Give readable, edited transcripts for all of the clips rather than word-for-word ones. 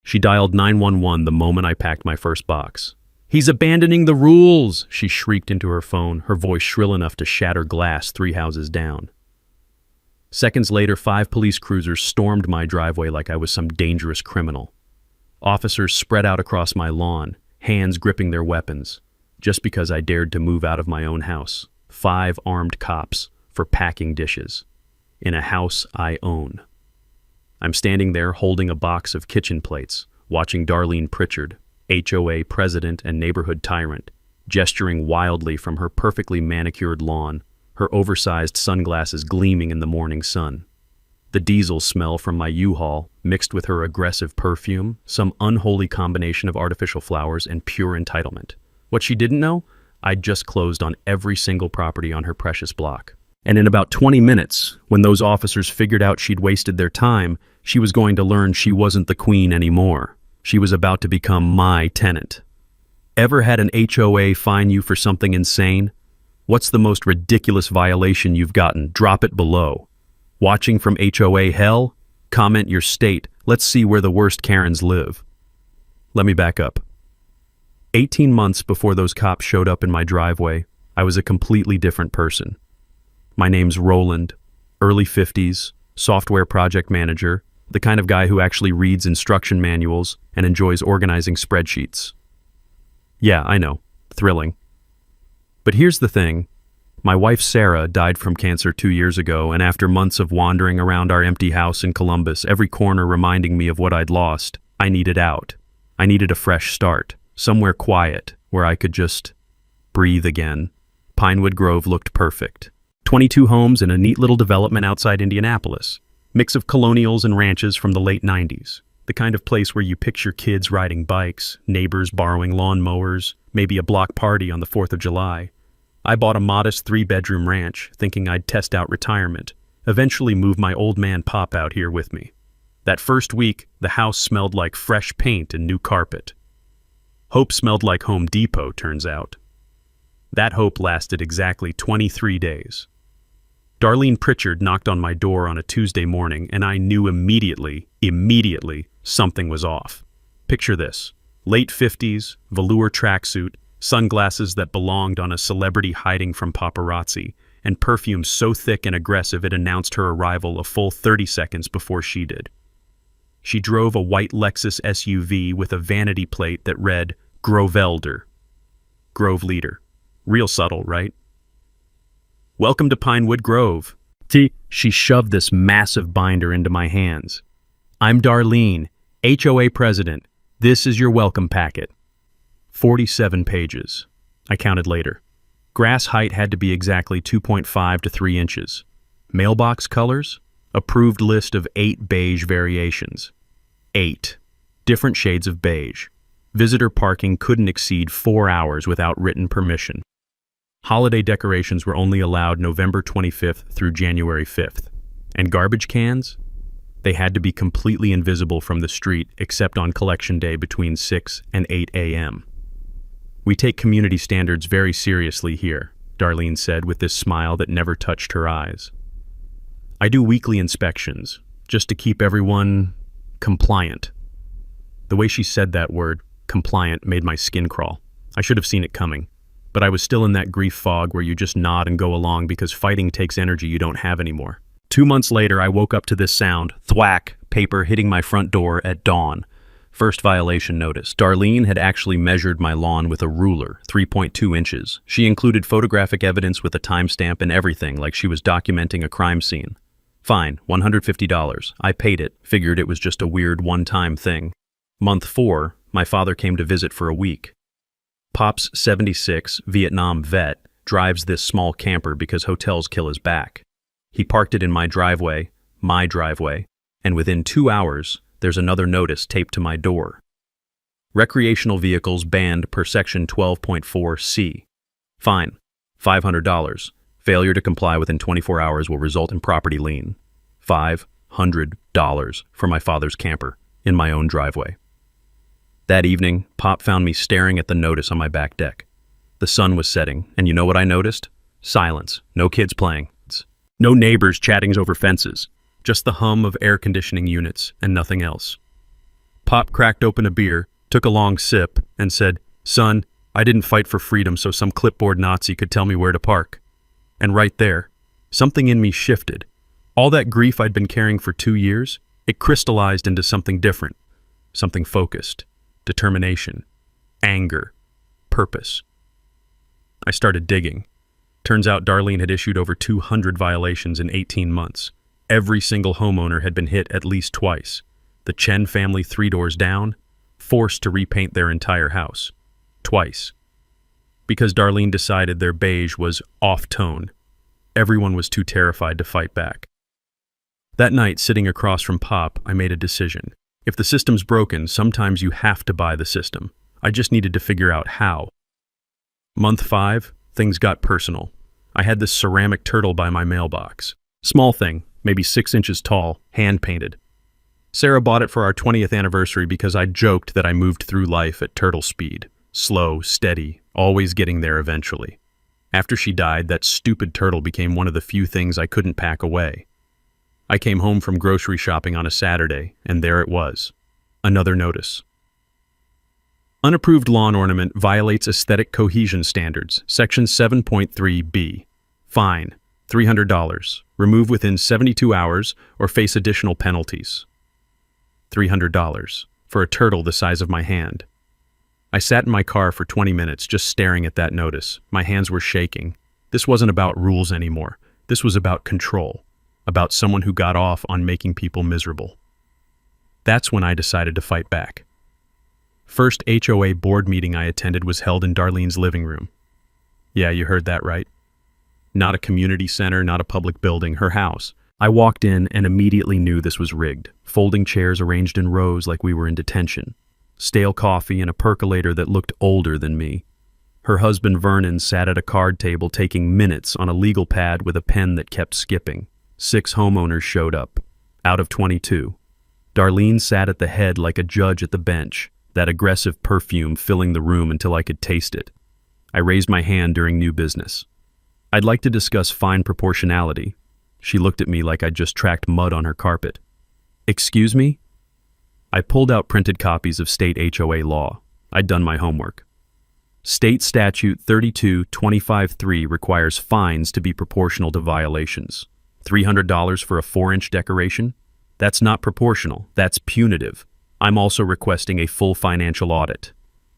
She dialed 911 the moment I packed my first box. "He's abandoning the rules!" she shrieked into her phone, her voice shrill enough to shatter glass 3 houses down. Seconds later, 5 police cruisers stormed my driveway like I was some dangerous criminal. Officers spread out across my lawn, hands gripping their weapons, just because I dared to move out of my own house. 5 armed cops for packing dishes in a house I own. I'm standing there holding a box of kitchen plates, watching Darlene Pritchard, HOA president and neighborhood tyrant, gesturing wildly from her perfectly manicured lawn, her oversized sunglasses gleaming in the morning sun. The diesel smell from my U-Haul, mixed with her aggressive perfume, some unholy combination of artificial flowers and pure entitlement. What she didn't know? I'd just closed on every single property on her precious block. And in about 20 minutes, when those officers figured out she'd wasted their time, she was going to learn she wasn't the queen anymore. She was about to become my tenant. Ever had an HOA fine you for something insane? What's the most ridiculous violation you've gotten? Drop it below. Watching from HOA hell? Comment your state. Let's see where the worst Karens live. Let me back up. 18 months before those cops showed up in my driveway, I was a completely different person. My name's Roland, early 50s, software project manager, the kind of guy who actually reads instruction manuals and enjoys organizing spreadsheets. Yeah, I know, thrilling. But here's the thing. My wife Sarah died from cancer 2 years ago, and after months of wandering around our empty house in Columbus, every corner reminding me of what I'd lost, I needed out. I needed a fresh start, somewhere quiet, where I could just breathe again. Pinewood Grove looked perfect. 22 homes in a neat little development outside Indianapolis. Mix of colonials and ranches from the late 90s. The kind of place where you picture kids riding bikes, neighbors borrowing lawnmowers, maybe a block party on the 4th of July. I bought a modest 3-bedroom ranch, thinking I'd test out retirement, eventually move my old man Pop out here with me. That first week, the house smelled like fresh paint and new carpet. Hope smelled like Home Depot, turns out. That hope lasted exactly 23 days. Darlene Pritchard knocked on my door on a Tuesday morning, and I knew immediately, something was off. Picture this. Late 50s, velour tracksuit, sunglasses that belonged on a celebrity hiding from paparazzi, and perfume so thick and aggressive it announced her arrival a full 30 seconds before she did. She drove a white Lexus SUV with a vanity plate that read Grovelder. Grove Leader. Real subtle, right? "Welcome to Pinewood Grove." She shoved this massive binder into my hands. "I'm Darlene, HOA president. This is your welcome packet." 47 pages. I counted later. Grass height had to be exactly 2.5 to 3 inches. Mailbox colors? Approved list of 8 beige variations. 8 different shades of beige. Visitor parking couldn't exceed 4 hours without written permission. Holiday decorations were only allowed November 25th through January 5th. And garbage cans? They had to be completely invisible from the street except on collection day between 6 and 8 a.m. "We take community standards very seriously here," Darlene said with this smile that never touched her eyes. "I do weekly inspections, just to keep everyone compliant." The way she said that word, compliant, made my skin crawl. I should have seen it coming. But I was still in that grief fog where you just nod and go along because fighting takes energy you don't have anymore. 2 months later, I woke up to this sound, thwack, paper hitting my front door at dawn. First violation notice. Darlene had actually measured my lawn with a ruler, 3.2 inches. She included photographic evidence with a timestamp and everything, like she was documenting a crime scene. Fine, $150. I paid it, figured it was just a weird one-time thing. Month 4, my father came to visit for a week. Pop's 76, Vietnam vet, drives this small camper because hotels kill his back. He parked it in my driveway, and within 2 hours, there's another notice taped to my door. Recreational vehicles banned per section 12.4C. Fine, $500. Failure to comply within 24 hours will result in property lien. $500 for my father's camper in my own driveway. That evening, Pop found me staring at the notice on my back deck. The sun was setting, and you know what I noticed? Silence. No kids playing. No neighbors chatting over fences. Just the hum of air conditioning units and nothing else. Pop cracked open a beer, took a long sip, and said, "Son, I didn't fight for freedom so some clipboard Nazi could tell me where to park." And right there, something in me shifted. All that grief I'd been carrying for 2 years, it crystallized into something different, something focused, determination, anger, purpose. I started digging. Turns out Darlene had issued over 200 violations in 18 months. Every single homeowner had been hit at least twice. The Chen family 3 doors down, forced to repaint their entire house. Twice. Because Darlene decided their beige was off-tone. Everyone was too terrified to fight back. That night, sitting across from Pop, I made a decision. If the system's broken, sometimes you have to buy the system. I just needed to figure out how. Month 5, things got personal. I had this ceramic turtle by my mailbox. Small thing, maybe 6 inches tall, hand-painted. Sarah bought it for our 20th anniversary because I joked that I moved through life at turtle speed. Slow, steady, always getting there eventually. After she died, that stupid turtle became one of the few things I couldn't pack away. I came home from grocery shopping on a Saturday, and there it was. Another notice. Unapproved lawn ornament violates aesthetic cohesion standards, Section 7.3b. Fine, $300. Remove within 72 hours or face additional penalties. $300 for a turtle the size of my hand. I sat in my car for 20 minutes just staring at that notice. My hands were shaking. This wasn't about rules anymore. This was about control, about someone who got off on making people miserable. That's when I decided to fight back. First HOA board meeting I attended was held in Darlene's living room. Yeah, you heard that right. Not a community center, not a public building, her house. I walked in and immediately knew this was rigged. Folding chairs arranged in rows like we were in detention. Stale coffee and a percolator that looked older than me. Her husband Vernon sat at a card table taking minutes on a legal pad with a pen that kept skipping. 6 homeowners showed up, out of 22. Darlene sat at the head like a judge at the bench, that aggressive perfume filling the room until I could taste it. I raised my hand during new business. I'd like to discuss fine proportionality. She looked at me like I'd just tracked mud on her carpet. Excuse me? I pulled out printed copies of state HOA law. I'd done my homework. State Statute 32-25-3 requires fines to be proportional to violations. $300 for a 4-inch decoration? That's not proportional, that's punitive. I'm also requesting a full financial audit.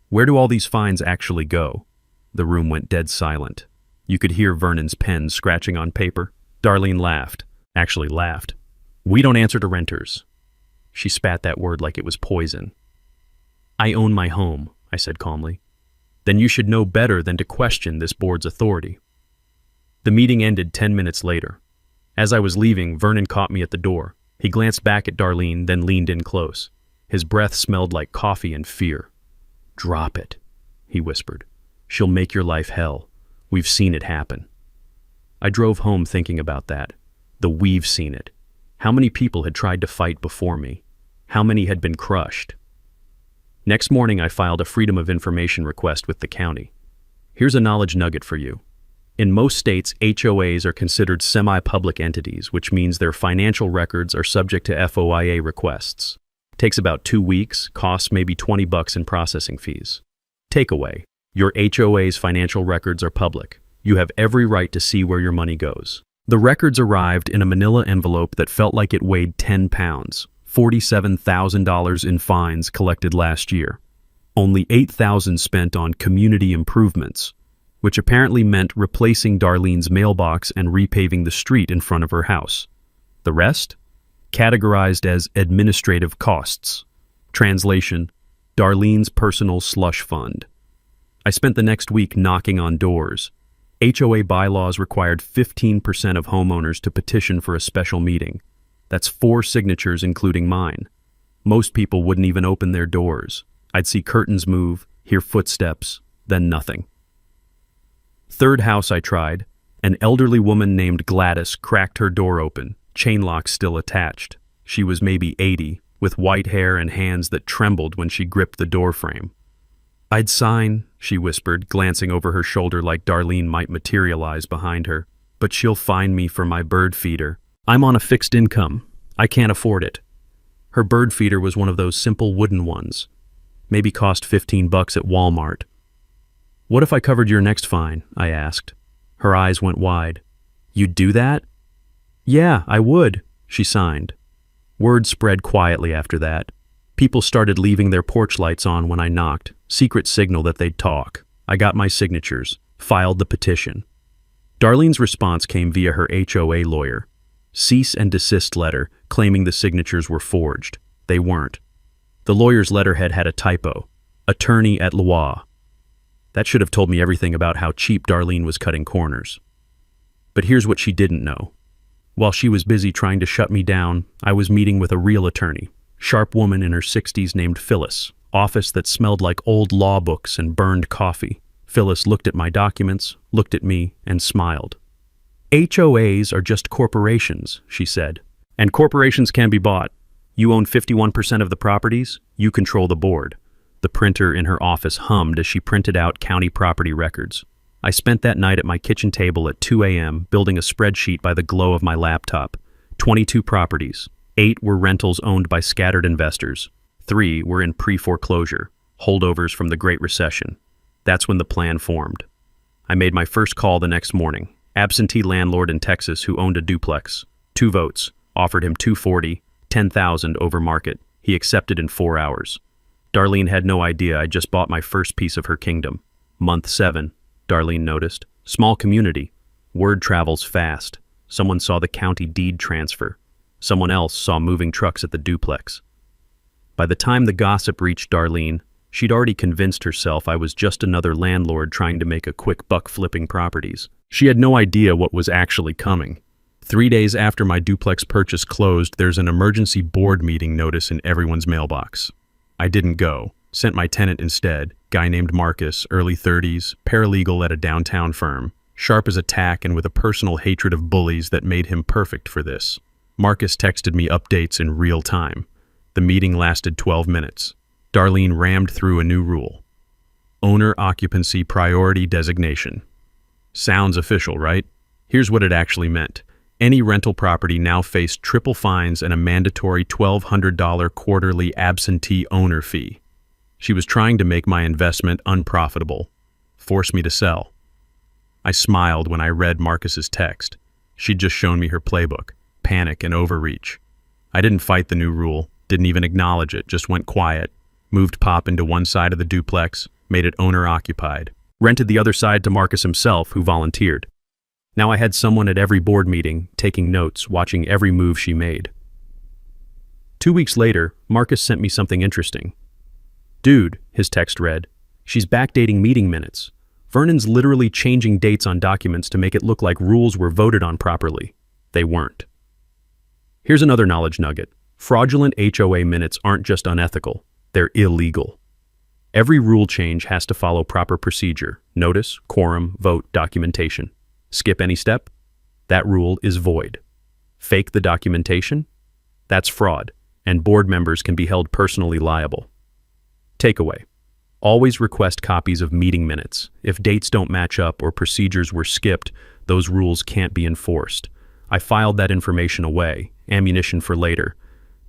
Where do all these fines actually go? The room went dead silent. You could hear Vernon's pen scratching on paper. Darlene laughed. Actually laughed. We don't answer to renters. She spat that word like it was poison. I own my home, I said calmly. Then you should know better than to question this board's authority. The meeting ended 10 minutes later. As I was leaving, Vernon caught me at the door. He glanced back at Darlene, then leaned in close. His breath smelled like coffee and fear. Drop it, he whispered. She'll make your life hell. We've seen it happen. I drove home thinking about that. We've seen it. How many people had tried to fight before me? How many had been crushed? Next morning, I filed a Freedom of Information request with the county. Here's a knowledge nugget for you. In most states, HOAs are considered semi-public entities, which means their financial records are subject to FOIA requests. Takes about 2 weeks, costs maybe $20 in processing fees. Takeaway: your HOA's financial records are public. You have every right to see where your money goes. The records arrived in a manila envelope that felt like it weighed 10 pounds, $47,000 in fines collected last year. Only $8,000 spent on community improvements, which apparently meant replacing Darlene's mailbox and repaving the street in front of her house. The rest? Categorized as administrative costs. Translation: Darlene's personal slush fund. I spent the next week knocking on doors. HOA bylaws required 15% of homeowners to petition for a special meeting. That's 4 signatures including mine. Most people wouldn't even open their doors. I'd see curtains move, hear footsteps, then nothing. Third house I tried, an elderly woman named Gladys cracked her door open, chain lock still attached. She was maybe 80, with white hair and hands that trembled when she gripped the door frame. I'd sign, she whispered, glancing over her shoulder like Darlene might materialize behind her, but she'll fine me for my bird feeder. I'm on a fixed income. I can't afford it. Her bird feeder was one of those simple wooden ones. Maybe cost $15 at Walmart. "What if I covered your next fine?" I asked. Her eyes went wide. "You'd do that?" "Yeah, I would," she signed. Word spread quietly after that. People started leaving their porch lights on when I knocked, secret signal that they'd talk. I got my signatures, filed the petition. Darlene's response came via her HOA lawyer. Cease and desist letter claiming the signatures were forged. They weren't. The lawyer's letterhead had a typo. Attorney at law. That should have told me everything about how cheap Darlene was cutting corners. But here's what she didn't know. While she was busy trying to shut me down, I was meeting with a real attorney. Sharp woman in her 60s named Phyllis. Office that smelled like old law books and burned coffee. Phyllis looked at my documents, looked at me, and smiled. "HOAs are just corporations," she said. "And corporations can be bought. You own 51% of the properties, you control the board." The printer in her office hummed as she printed out county property records. I spent that night at my kitchen table at 2 a.m. building a spreadsheet by the glow of my laptop. 22 properties. 8 were rentals owned by scattered investors. 3 were in pre-foreclosure, holdovers from the Great Recession. That's when the plan formed. I made my first call the next morning. Absentee landlord in Texas who owned a duplex. 2 votes. Offered him $240, $10,000 over market. He accepted in 4 hours. Darlene had no idea I just bought my first piece of her kingdom. Month 7, Darlene noticed. Small community. Word travels fast. Someone saw the county deed transfer. Someone else saw moving trucks at the duplex. By the time the gossip reached Darlene, she'd already convinced herself I was just another landlord trying to make a quick buck flipping properties. She had no idea what was actually coming. 3 days after my duplex purchase closed, there's an emergency board meeting notice in everyone's mailbox. I didn't go. Sent my tenant instead, guy named Marcus, early 30s, paralegal at a downtown firm, sharp as a tack and with a personal hatred of bullies that made him perfect for this. Marcus texted me updates in real time. The meeting lasted 12 minutes. Darlene rammed through a new rule. Owner occupancy priority designation. Sounds official, right? Here's what it actually meant. Any rental property now faced triple fines and a mandatory $1,200 quarterly absentee owner fee. She was trying to make my investment unprofitable, force me to sell. I smiled when I read Marcus's text. She'd just shown me her playbook, panic and overreach. I didn't fight the new rule, didn't even acknowledge it, just went quiet, moved Pop into one side of the duplex, made it owner-occupied, rented the other side to Marcus himself, who volunteered. Now I had someone at every board meeting, taking notes, watching every move she made. 2 weeks later, Marcus sent me something interesting. "Dude," his text read, "she's backdating meeting minutes. Vernon's literally changing dates on documents to make it look like rules were voted on properly. They weren't." Here's another knowledge nugget. Fraudulent HOA minutes aren't just unethical, they're illegal. Every rule change has to follow proper procedure: notice, quorum, vote, documentation. Skip any step? That rule is void. Fake the documentation? That's fraud, and board members can be held personally liable. Takeaway. Always request copies of meeting minutes. If dates don't match up or procedures were skipped, those rules can't be enforced. I filed that information away, ammunition for later.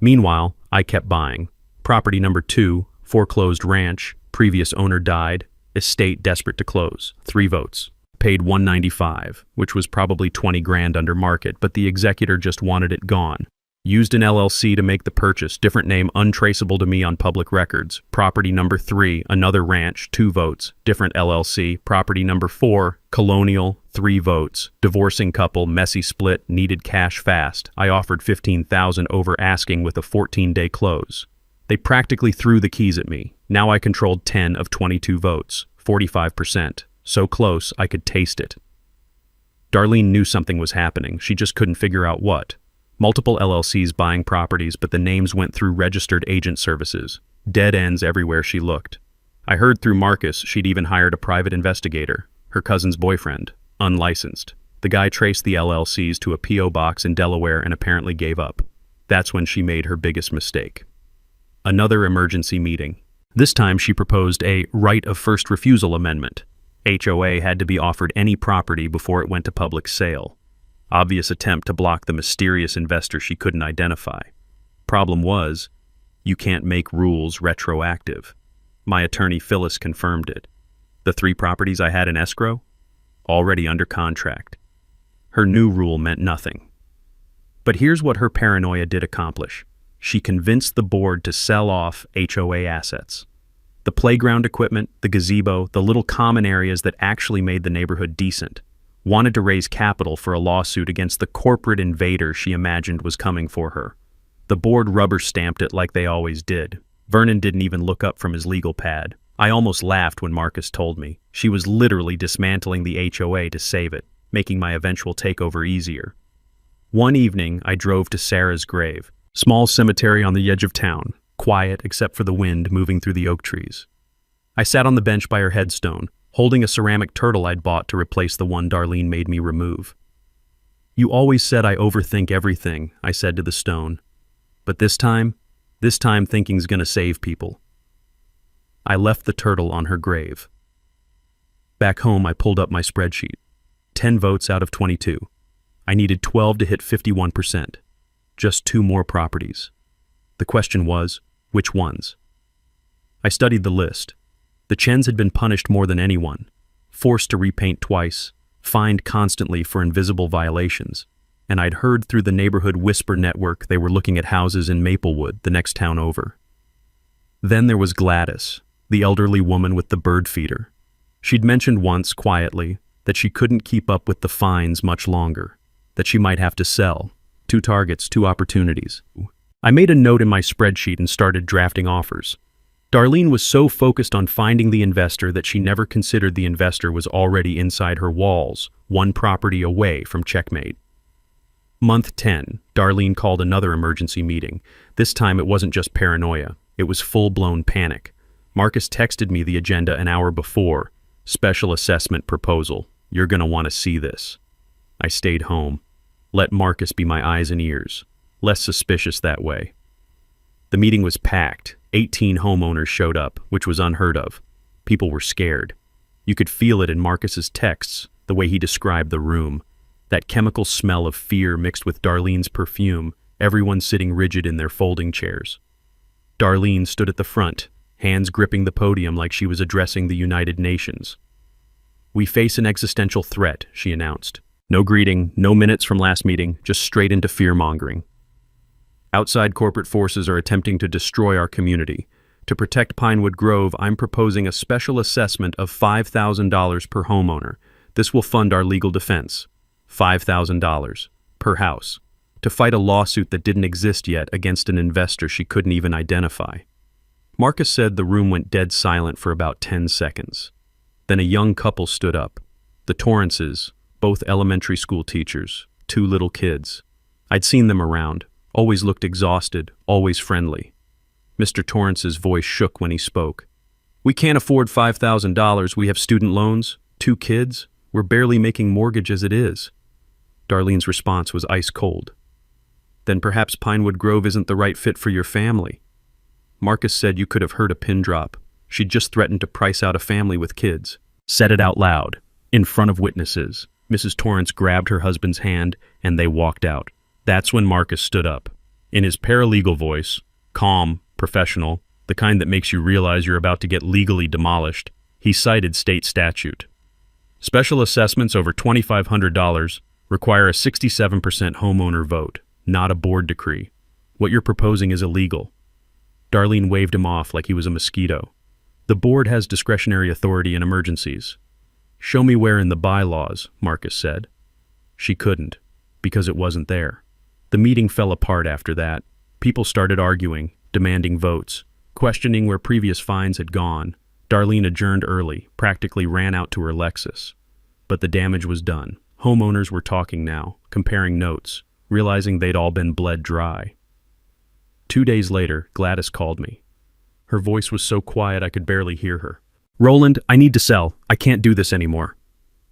Meanwhile, I kept buying. Property number 2, foreclosed ranch, previous owner died, estate desperate to close, 3 votes. Paid $195, which was probably 20 grand under market, but the executor just wanted it gone. Used an LLC to make the purchase, different name untraceable to me on public records. Property number 3, another ranch, 2 votes, different LLC. Property number 4, colonial, 3 votes. Divorcing couple, messy split, needed cash fast. I offered $15,000 over asking with a 14-day close. They practically threw the keys at me. Now I controlled 10 of 22 votes, 45%. So close, I could taste it. Darlene knew something was happening. She just couldn't figure out what. Multiple LLCs buying properties, but the names went through registered agent services. Dead ends everywhere she looked. I heard through Marcus she'd even hired a private investigator, her cousin's boyfriend, unlicensed. The guy traced the LLCs to a P.O. box in Delaware and apparently gave up. That's when she made her biggest mistake. Another emergency meeting. This time she proposed a right of first refusal amendment. HOA had to be offered any property before it went to public sale. Obvious attempt to block the mysterious investor she couldn't identify. Problem was, you can't make rules retroactive. My attorney Phyllis confirmed it. The 3 properties I had in escrow? Already under contract. Her new rule meant nothing. But here's what her paranoia did accomplish. She convinced the board to sell off HOA assets. The playground equipment, the gazebo, the little common areas that actually made the neighborhood decent. Wanted to raise capital for a lawsuit against the corporate invader she imagined was coming for her. The board rubber-stamped it like they always did. Vernon didn't even look up from his legal pad. I almost laughed when Marcus told me. She was literally dismantling the HOA to save it, making my eventual takeover easier. One evening, I drove to Sarah's grave. Small cemetery on the edge of town, quiet except for the wind moving through the oak trees. I sat on the bench by her headstone, holding a ceramic turtle I'd bought to replace the one Darlene made me remove. "You always said I overthink everything," I said to the stone. "But this time thinking's gonna save people." I left the turtle on her grave. Back home, I pulled up my spreadsheet. 10 votes out of 22. I needed 12 to hit 51%. Just 2 more properties. The question was, which ones? I studied the list. The Chens had been punished more than anyone, forced to repaint twice, fined constantly for invisible violations, and I'd heard through the neighborhood whisper network they were looking at houses in Maplewood, the next town over. Then there was Gladys, the elderly woman with the bird feeder. She'd mentioned once, quietly, that she couldn't keep up with the fines much longer, that she might have to sell. 2 targets, 2 opportunities. I made a note in my spreadsheet and started drafting offers. Darlene was so focused on finding the investor that she never considered the investor was already inside her walls, 1 property away from checkmate. Month 10, Darlene called another emergency meeting. This time it wasn't just paranoia, it was full-blown panic. Marcus texted me the agenda an hour before. Special assessment proposal. You're gonna want to see this. I stayed home. Let Marcus be my eyes and ears. Less suspicious that way. The meeting was packed. 18 homeowners showed up, which was unheard of. People were scared. You could feel it in Marcus's texts, the way he described the room. That chemical smell of fear mixed with Darlene's perfume, everyone sitting rigid in their folding chairs. Darlene stood at the front, hands gripping the podium like she was addressing the United Nations. "We face an existential threat," she announced. No greeting, no minutes from last meeting, just straight into fear-mongering. "Outside corporate forces are attempting to destroy our community. To protect Pinewood Grove, I'm proposing a special assessment of $5,000 per homeowner. This will fund our legal defense. $5,000 per house. To fight a lawsuit that didn't exist yet against an investor she couldn't even identify." Marcus said the room went dead silent for about 10 seconds. Then a young couple stood up. The Torrances, both elementary school teachers, 2 little kids. I'd seen them around, always looked exhausted, always friendly. Mr. Torrance's voice shook when he spoke. "We can't afford $5,000, we have student loans, 2 kids, we're barely making mortgage as it is." Darlene's response was ice cold. "Then perhaps Pinewood Grove isn't the right fit for your family." Marcus said you could have heard a pin drop. She'd just threatened to price out a family with kids. Said it out loud, in front of witnesses. Mrs. Torrance grabbed her husband's hand, and they walked out. That's when Marcus stood up. In his paralegal voice, calm, professional, the kind that makes you realize you're about to get legally demolished, he cited state statute. "Special assessments over $2,500 require a 67% homeowner vote, not a board decree. What you're proposing is illegal." Darlene waved him off like he was a mosquito. "The board has discretionary authority in emergencies." "Show me where in the bylaws," Marcus said. She couldn't, because it wasn't there. The meeting fell apart after that. People started arguing, demanding votes, questioning where previous fines had gone. Darlene adjourned early, practically ran out to her Lexus. But the damage was done. Homeowners were talking now, comparing notes, realizing they'd all been bled dry. 2 days later, Gladys called me. Her voice was so quiet I could barely hear her. "Roland, I need to sell. I can't do this anymore."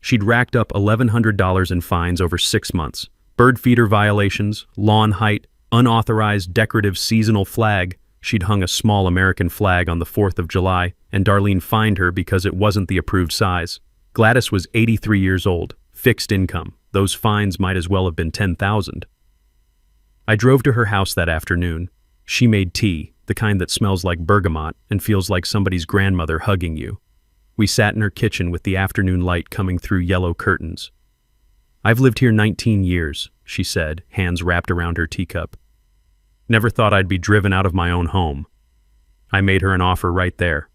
She'd racked up $1,100 in fines over 6 months. Bird feeder violations, lawn height, unauthorized decorative seasonal flag. She'd hung a small American flag on the 4th of July, and Darlene fined her because it wasn't the approved size. Gladys was 83 years old, fixed income. Those fines might as well have been $10,000. I drove to her house that afternoon. She made tea, the kind that smells like bergamot and feels like somebody's grandmother hugging you. We sat in her kitchen with the afternoon light coming through yellow curtains. "I've lived here 19 years, she said, hands wrapped around her teacup. "Never thought I'd be driven out of my own home." I made her an offer right there.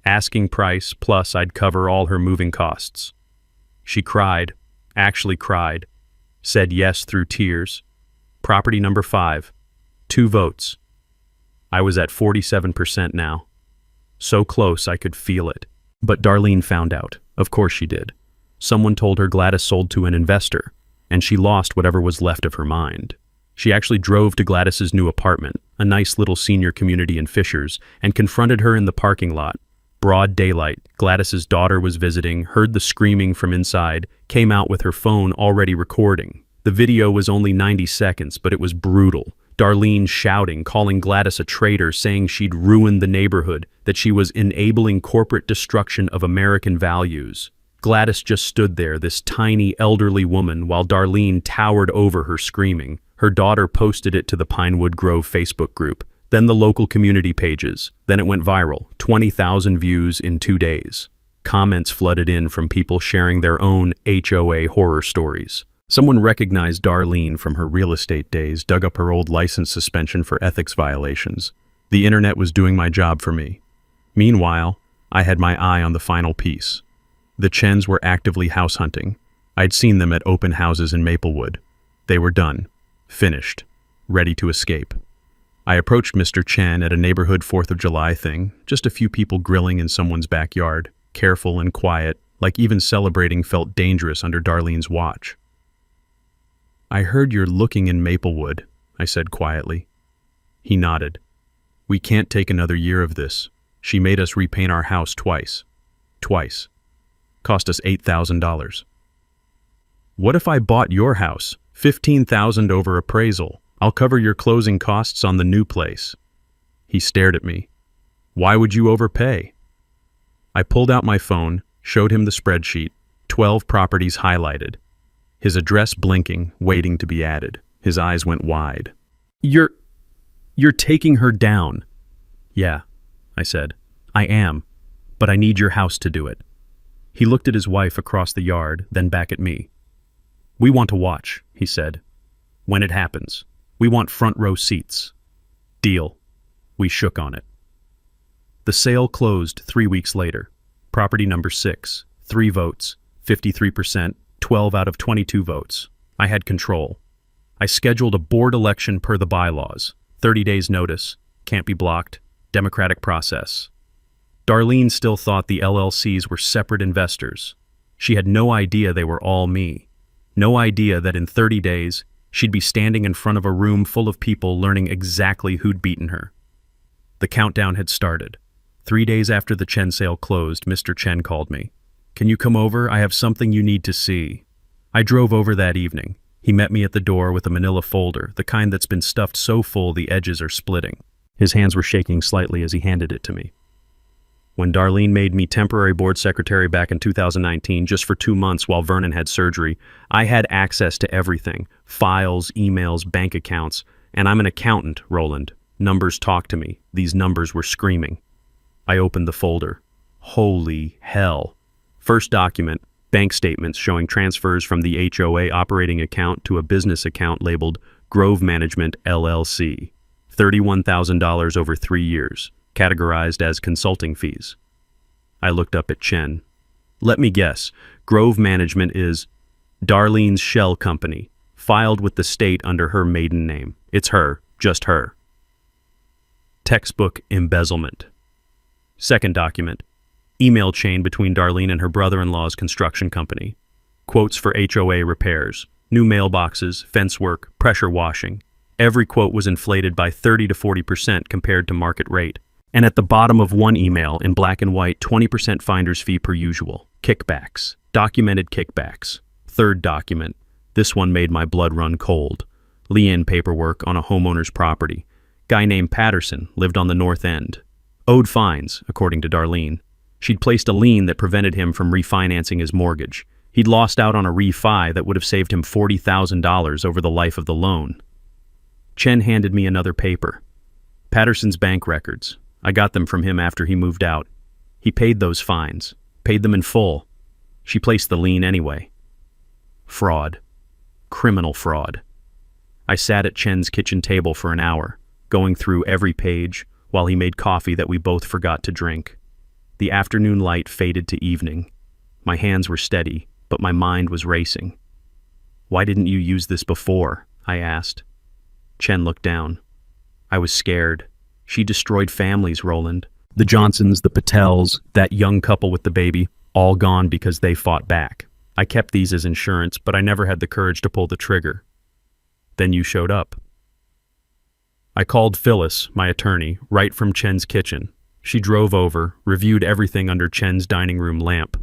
Asking price, plus I'd cover all her moving costs. She cried, actually cried, said yes through tears. Property number 5, 2 votes. I was at 47% now. So close I could feel it. But Darlene found out. Of course she did. Someone told her Gladys sold to an investor, and she lost whatever was left of her mind. She actually drove to Gladys's new apartment, a nice little senior community in Fishers, and confronted her in the parking lot. Broad daylight, Gladys's daughter was visiting, heard the screaming from inside, came out with her phone already recording. The video was only 90 seconds, but it was brutal. Darlene shouting, calling Gladys a traitor, saying she'd ruined the neighborhood, that she was enabling corporate destruction of American values. Gladys just stood there, this tiny, elderly woman, while Darlene towered over her screaming. Her daughter posted it to the Pinewood Grove Facebook group, then the local community pages. Then it went viral, 20,000 views in 2 days. Comments flooded in from people sharing their own HOA horror stories. Someone recognized Darlene from her real estate days, dug up her old license suspension for ethics violations. The internet was doing my job for me. Meanwhile, I had my eye on the final piece. The Chens were actively house hunting. I'd seen them at open houses in Maplewood. They were done, finished, ready to escape. I approached Mr. Chen at a neighborhood 4th of July thing, just a few people grilling in someone's backyard, careful and quiet, like even celebrating felt dangerous under Darlene's watch. "I heard you're looking in Maplewood," I said quietly. He nodded. "We can't take another year of this. She made us repaint our house twice. Twice. Cost us $8,000. "What if I bought your house? $15,000 over appraisal. I'll cover your closing costs on the new place." He stared at me. "Why would you overpay?" I pulled out my phone, showed him the spreadsheet, 12 properties highlighted. His address blinking, waiting to be added. His eyes went wide. You're taking her down." "Yeah," I said. "I am, but I need your house to do it." He looked at his wife across the yard, then back at me. "We want to watch," he said. "When it happens. We want front row seats." Deal. We shook on it. The sale closed 3 weeks later. Property number 6, 3 votes, 53%, 12 out of 22 votes. I had control. I scheduled a board election per the bylaws. 30 days notice. Can't be blocked. Democratic process. Darlene still thought the LLCs were separate investors. She had no idea they were all me. No idea that in 30 days, she'd be standing in front of a room full of people learning exactly who'd beaten her. The countdown had started. 3 days after the Chen sale closed, Mr. Chen called me. "Can you come over? I have something you need to see." I drove over that evening. He met me at the door with a manila folder, the kind that's been stuffed so full the edges are splitting. His hands were shaking slightly as he handed it to me. When Darlene made me temporary board secretary back in 2019, just for 2 months while Vernon had surgery, I had access to everything. Files, emails, bank accounts. And I'm an accountant, Roland. Numbers talk to me. These numbers were screaming. I opened the folder. Holy hell. First document, bank statements showing transfers from the HOA operating account to a business account labeled Grove Management LLC. $31,000 over 3 years, categorized as consulting fees. I looked up at Chen. Let me guess, Grove Management is Darlene's shell company, filed with the state under her maiden name. It's her, just her. Textbook embezzlement. Second document, email chain between Darlene and her brother-in-law's construction company. Quotes for HOA repairs, new mailboxes, fence work, pressure washing. Every quote was inflated by 30 to 40% compared to market rate. And at the bottom of one email, in black and white, 20% finder's fee per usual. Kickbacks. Documented kickbacks. Third document. This one made my blood run cold. Lien paperwork on a homeowner's property. Guy named Patterson lived on the north end. Owed fines, according to Darlene. She'd placed a lien that prevented him from refinancing his mortgage. He'd lost out on a refi that would have saved him $40,000 over the life of the loan. Chen handed me another paper. Patterson's bank records. I got them from him after he moved out. He paid those fines. Paid them in full. She placed the lien anyway. Fraud. Criminal fraud. I sat at Chen's kitchen table for an hour, going through every page, while he made coffee that we both forgot to drink. The afternoon light faded to evening. My hands were steady, but my mind was racing. "Why didn't you use this before?" I asked. Chen looked down. I was scared. She destroyed families, Roland. The Johnsons, the Patels, that young couple with the baby, all gone because they fought back. I kept these as insurance, but I never had the courage to pull the trigger. Then you showed up. I called Phyllis, my attorney, right from Chen's kitchen. She drove over, reviewed everything under Chen's dining room lamp.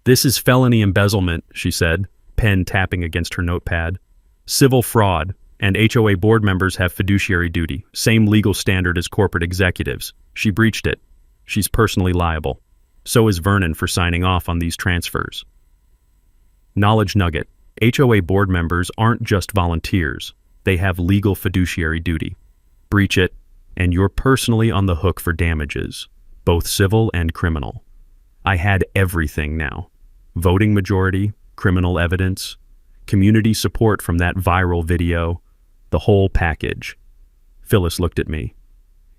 "This is felony embezzlement," she said, pen tapping against her notepad. "Civil fraud, and HOA board members have fiduciary duty, same legal standard as corporate executives. She breached it. She's personally liable. So is Vernon for signing off on these transfers." Knowledge nugget. HOA board members aren't just volunteers. They have legal fiduciary duty. Breach it, and you're personally on the hook for damages, both civil and criminal. I had everything now. Voting majority, criminal evidence, community support from that viral video, the whole package. Phyllis looked at me.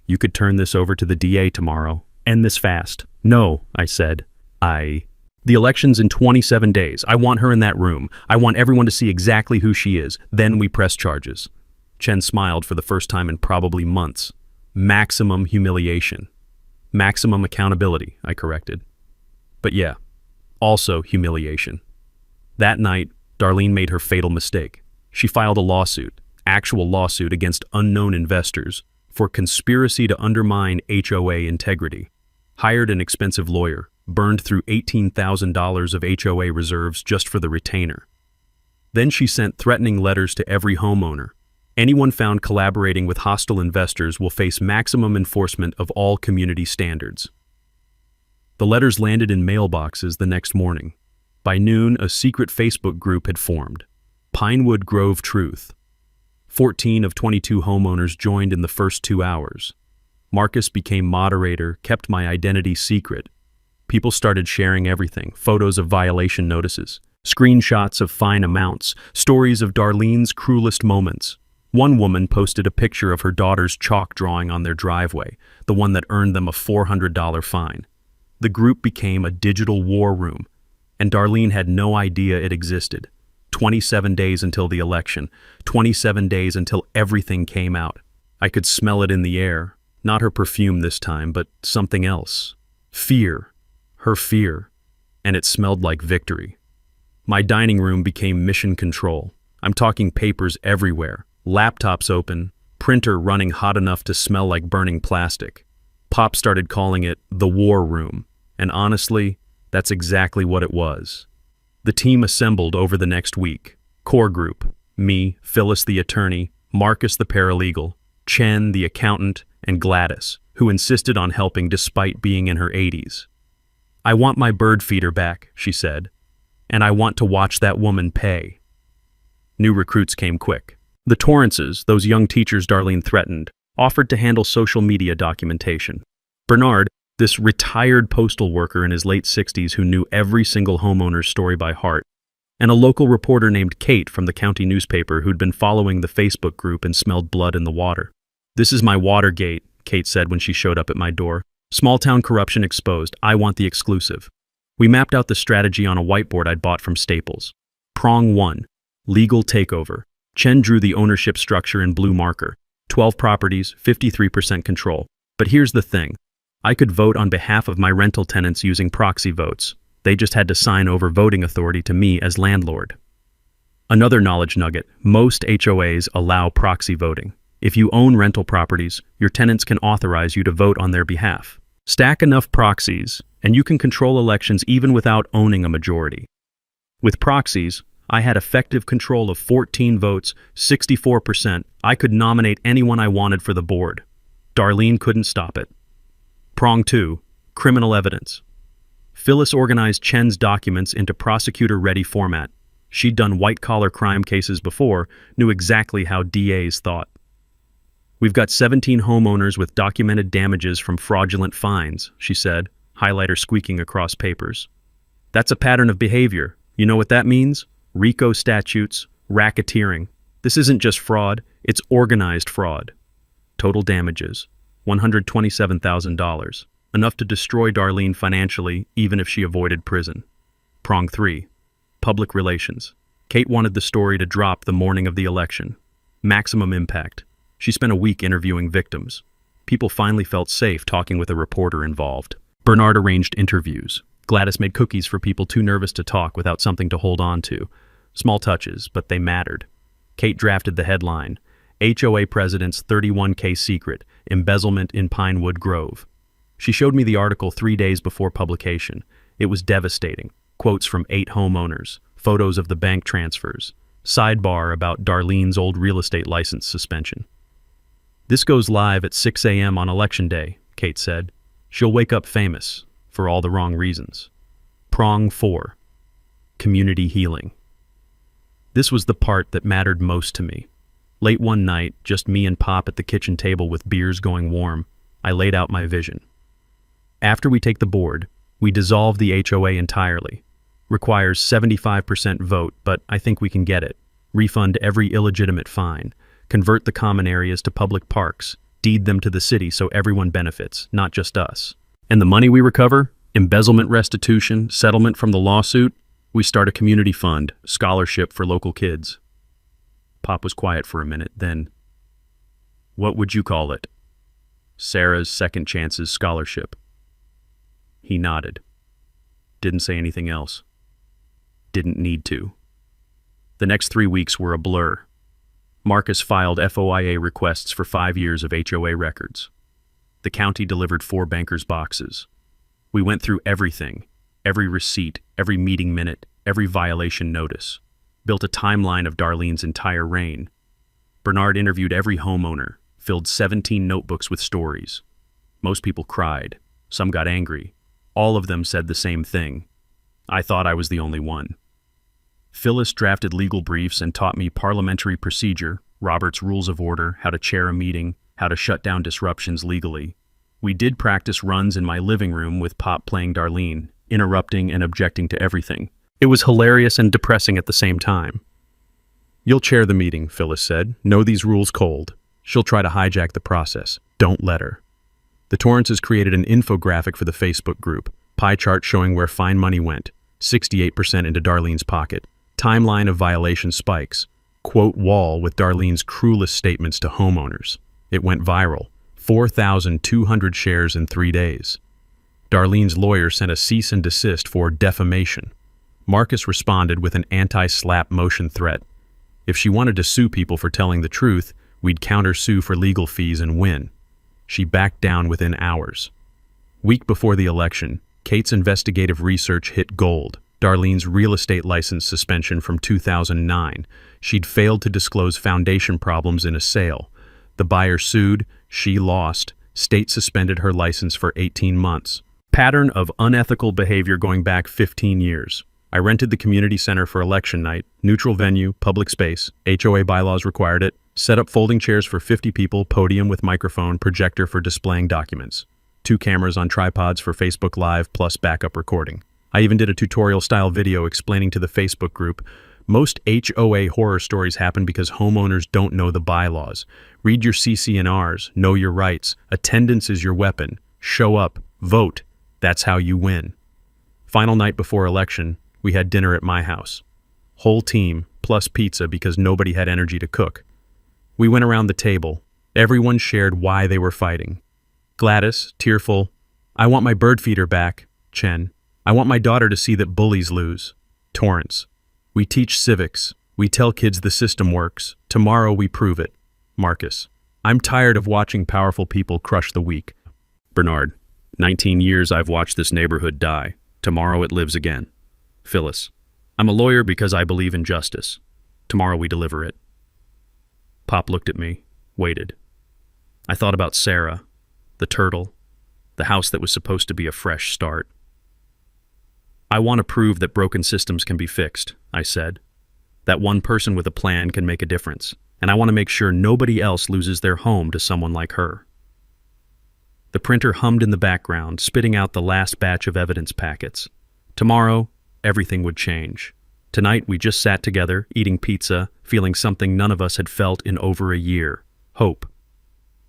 "You could turn this over to the DA tomorrow. End this fast." "No," I said. The election's in 27 days. I want her in that room. I want everyone to see exactly who she is. Then we press charges." Chen smiled for the first time in probably months. "Maximum humiliation." "Maximum accountability," I corrected. "But yeah, also humiliation." That night, Darlene made her fatal mistake. She filed a lawsuit, actual lawsuit against unknown investors, for conspiracy to undermine HOA integrity. Hired an expensive lawyer, burned through $18,000 of HOA reserves just for the retainer. Then she sent threatening letters to every homeowner. Anyone found collaborating with hostile investors will face maximum enforcement of all community standards. The letters landed in mailboxes the next morning. By noon, a secret Facebook group had formed, Pinewood Grove Truth. 14 of 22 homeowners joined in the first 2 hours. Marcus became moderator, kept my identity secret. People started sharing everything, photos of violation notices, screenshots of fine amounts, stories of Darlene's cruelest moments. One woman posted a picture of her daughter's chalk drawing on their driveway, the one that earned them a $400 fine. The group became a digital war room, and Darlene had no idea it existed. 27 days until the election, 27 days until everything came out. I could smell it in the air, not her perfume this time, but something else. Fear. Her fear, and it smelled like victory. My dining room became mission control. I'm talking papers everywhere, laptops open, printer running hot enough to smell like burning plastic. Pop started calling it the war room, and honestly, that's exactly what it was. The team assembled over the next week. Core group, me, Phyllis the attorney, Marcus the paralegal, Chen the accountant, and Gladys, who insisted on helping despite being in her 80s. "I want my bird feeder back," she said, "and I want to watch that woman pay." New recruits came quick. The Torrances, those young teachers Darlene threatened, offered to handle social media documentation. Bernard, this retired postal worker in his late 60s who knew every single homeowner's story by heart, and a local reporter named Kate from the county newspaper who'd been following the Facebook group and smelled blood in the water. "This is my Watergate," Kate said when she showed up at my door. "Small-town corruption exposed. I want the exclusive." We mapped out the strategy on a whiteboard I'd bought from Staples. Prong 1, legal takeover. Chen drew the ownership structure in blue marker. 12 properties, 53% control. But here's the thing. I could vote on behalf of my rental tenants using proxy votes. They just had to sign over voting authority to me as landlord. Another knowledge nugget, most HOAs allow proxy voting. If you own rental properties, your tenants can authorize you to vote on their behalf. Stack enough proxies, and you can control elections even without owning a majority. With proxies, I had effective control of 14 votes, 64%. I could nominate anyone I wanted for the board. Darlene couldn't stop it. Prong 2, criminal evidence. Phyllis organized Chen's documents into prosecutor-ready format. She'd done white-collar crime cases before, knew exactly how DAs thought. We've got 17 homeowners with documented damages from fraudulent fines, she said, highlighter squeaking across papers. That's a pattern of behavior. You know what that means? RICO statutes, racketeering. This isn't just fraud, it's organized fraud. Total damages, $127,000. Enough to destroy Darlene financially, even if she avoided prison. Prong 3. Public relations. Kate wanted the story to drop the morning of the election. Maximum impact. She spent a week interviewing victims. People finally felt safe talking with a reporter involved. Bernard arranged interviews. Gladys made cookies for people too nervous to talk without something to hold on to. Small touches, but they mattered. Kate drafted the headline, HOA President's 31K Secret, Embezzlement in Pinewood Grove. She showed me the article 3 days before publication. It was devastating. Quotes from 8 homeowners, photos of the bank transfers, sidebar about Darlene's old real estate license suspension. This goes live at 6 a.m. on Election Day, Kate said. She'll wake up famous, for all the wrong reasons. Prong 4. Community healing. This was the part that mattered most to me. Late one night, just me and Pop at the kitchen table with beers going warm, I laid out my vision. After we take the board, we dissolve the HOA entirely. Requires 75% vote, but I think we can get it. Refund every illegitimate fine. Convert the common areas to public parks. Deed them to the city so everyone benefits, not just us. And the money we recover? Embezzlement restitution, settlement from the lawsuit? We start a community fund, scholarship for local kids. Pop was quiet for a minute, then, what would you call it? Sarah's Second Chances Scholarship. He nodded. Didn't say anything else. Didn't need to. The next 3 weeks were a blur. Marcus filed FOIA requests for 5 years of HOA records. The county delivered 4 bankers' boxes. We went through everything, every receipt, every meeting minute, every violation notice. Built a timeline of Darlene's entire reign. Bernard interviewed every homeowner, filled 17 notebooks with stories. Most people cried. Some got angry. All of them said the same thing. I thought I was the only one. Phyllis drafted legal briefs and taught me parliamentary procedure, Robert's Rules of Order, how to chair a meeting, how to shut down disruptions legally. We did practice runs in my living room with Pop playing Darlene, interrupting and objecting to everything. It was hilarious and depressing at the same time. You'll chair the meeting, Phyllis said. Know these rules cold. She'll try to hijack the process. Don't let her. The Torrances created an infographic for the Facebook group, pie chart showing where fine money went, 68% into Darlene's pocket. Timeline of violation spikes. Quote wall with Darlene's cruelest statements to homeowners. It went viral. 4,200 shares in 3 days. Darlene's lawyer sent a cease and desist for defamation. Marcus responded with an anti-slap motion threat. If she wanted to sue people for telling the truth, we'd counter-sue for legal fees and win. She backed down within hours. Week before the election, Kate's investigative research hit gold. Darlene's real estate license suspension from 2009. She'd failed to disclose foundation problems in a sale. The buyer sued, she lost. State suspended her license for 18 months. Pattern of unethical behavior going back 15 years. I rented the community center for election night, neutral venue, public space, HOA bylaws required it, set up folding chairs for 50 people, podium with microphone, projector for displaying documents. 2 cameras on tripods for Facebook Live plus backup recording. I even did a tutorial-style video explaining to the Facebook group, most HOA horror stories happen because homeowners don't know the bylaws. Read your CC&Rs, know your rights. Attendance is your weapon. Show up, vote. That's how you win. Final night before election, we had dinner at my house. Whole team, plus pizza because nobody had energy to cook. We went around the table. Everyone shared why they were fighting. Gladys, tearful, I want my bird feeder back. Chen, I want my daughter to see that bullies lose. Torrance, we teach civics. We tell kids the system works. Tomorrow we prove it. Marcus, I'm tired of watching powerful people crush the weak. Bernard, 19 years I've watched this neighborhood die. Tomorrow it lives again. Phyllis, I'm a lawyer because I believe in justice. Tomorrow we deliver it. Pop looked at me, waited. I thought about Sarah, the turtle, the house that was supposed to be a fresh start. I want to prove that broken systems can be fixed, I said. That one person with a plan can make a difference. and I want to make sure nobody else loses their home to someone like her. The printer hummed in the background, spitting out the last batch of evidence packets. Tomorrow, everything would change. Tonight, we just sat together, eating pizza, feeling something none of us had felt in over a year. Hope.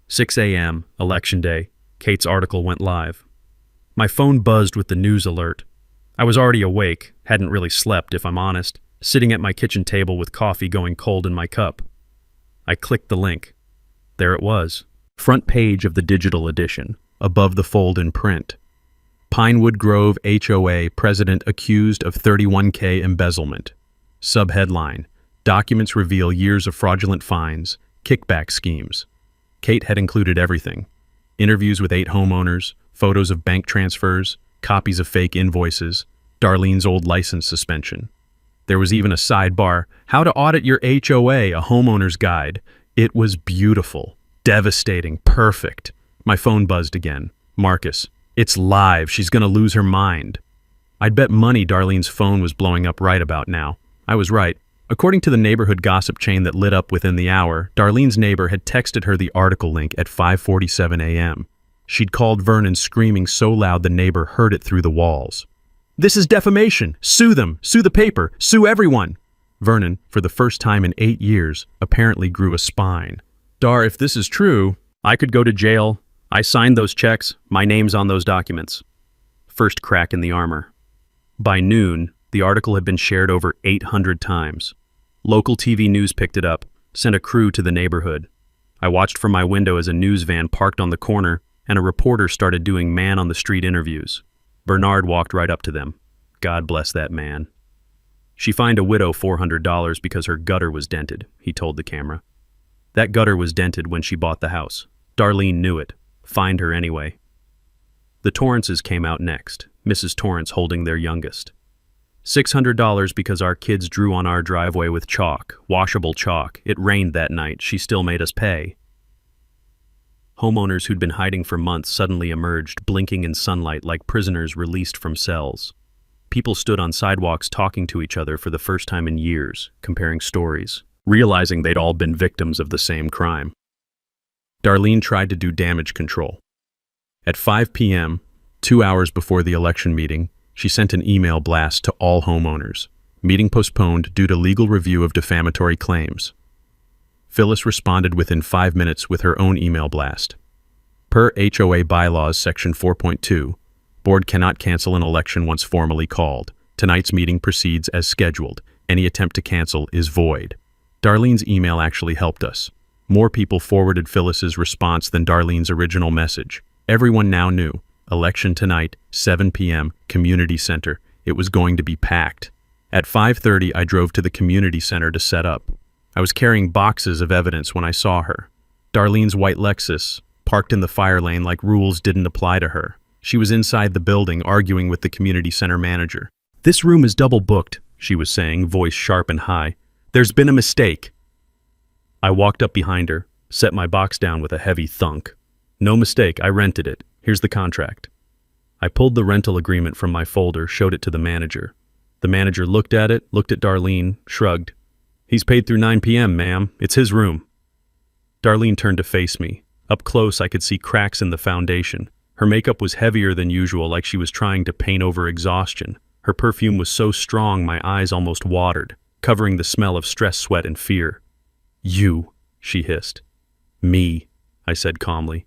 6 a.m., Election Day. Kate's article went live. My phone buzzed with the news alert. I was already awake, hadn't really slept if I'm honest, sitting at my kitchen table with coffee going cold in my cup. I clicked the link. There it was. Front page of the digital edition, above the fold in print. Pinewood Grove HOA president accused of 31K embezzlement. Subheadline: Documents reveal years of fraudulent fines, kickback schemes. Kate had included everything. Interviews with 8 homeowners, photos of bank transfers, copies of fake invoices, Darlene's old license suspension. There was even a sidebar, How to Audit Your HOA, a homeowner's guide. It was beautiful, devastating, perfect. My phone buzzed again. Marcus, it's live. She's gonna lose her mind. I'd bet money Darlene's phone was blowing up right about now. I was right. According to the neighborhood gossip chain that lit up within the hour, Darlene's neighbor had texted her the article link at 5:47 a.m. She'd called Vernon screaming so loud the neighbor heard it through the walls. This is defamation! Sue them! Sue the paper! Sue everyone! Vernon, for the first time in 8 years, apparently grew a spine. Dar, if this is true, I could go to jail. I signed those checks. My name's on those documents. First crack in the armor. By noon, the article had been shared over 800 times. Local TV news picked it up, sent a crew to the neighborhood. I watched from my window as a news van parked on the corner and a reporter started doing man-on-the-street interviews. Bernard walked right up to them. God bless that man. She fined a widow $400 because her gutter was dented, he told the camera. That gutter was dented when she bought the house. Darlene knew it. Fined her anyway. The Torrances came out next, Mrs. Torrance holding their youngest. $600 because our kids drew on our driveway with chalk, washable chalk. It rained that night. She still made us pay. Homeowners who'd been hiding for months suddenly emerged, blinking in sunlight like prisoners released from cells. People stood on sidewalks talking to each other for the first time in years, comparing stories, realizing they'd all been victims of the same crime. Darlene tried to do damage control. At 5 p.m., 2 hours before the election meeting, she sent an email blast to all homeowners. Meeting postponed due to legal review of defamatory claims. Phyllis responded within 5 minutes with her own email blast. Per HOA bylaws section 4.2, board cannot cancel an election once formally called. Tonight's meeting proceeds as scheduled. Any attempt to cancel is void. Darlene's email actually helped us. More people forwarded Phyllis's response than Darlene's original message. Everyone now knew. Election tonight, 7 p.m., community center. It was going to be packed. At 5:30, I drove to the community center to set up. I was carrying boxes of evidence when I saw her. Darlene's white Lexus, parked in the fire lane like rules didn't apply to her. She was inside the building arguing with the community center manager. This room is double booked, she was saying, voice sharp and high. There's been a mistake. I walked up behind her, set my box down with a heavy thunk. No mistake, I rented it. Here's the contract. I pulled the rental agreement from my folder, showed it to the manager. The manager looked at it, looked at Darlene, shrugged. He's paid through 9 p.m., ma'am. It's his room. Darlene turned to face me. Up close, I could see cracks in the foundation. Her makeup was heavier than usual, like she was trying to paint over exhaustion. Her perfume was so strong my eyes almost watered, covering the smell of stress, sweat, and fear. You, she hissed. Me, I said calmly.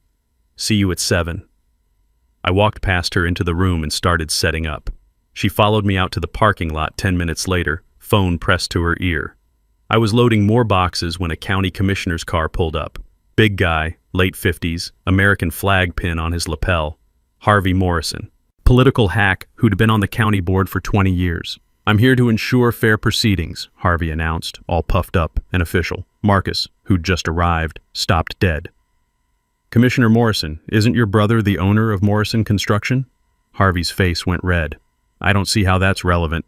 See you at 7. I walked past her into the room and started setting up. She followed me out to the parking lot 10 minutes later, phone pressed to her ear. I was loading more boxes when a county commissioner's car pulled up. Big guy, late 50s, American flag pin on his lapel. Harvey Morrison, political hack who'd been on the county board for 20 years. I'm here to ensure fair proceedings, Harvey announced, all puffed up and official. Marcus, who'd just arrived, stopped dead. Commissioner Morrison, isn't your brother the owner of Morrison Construction? Harvey's face went red. I don't see how that's relevant.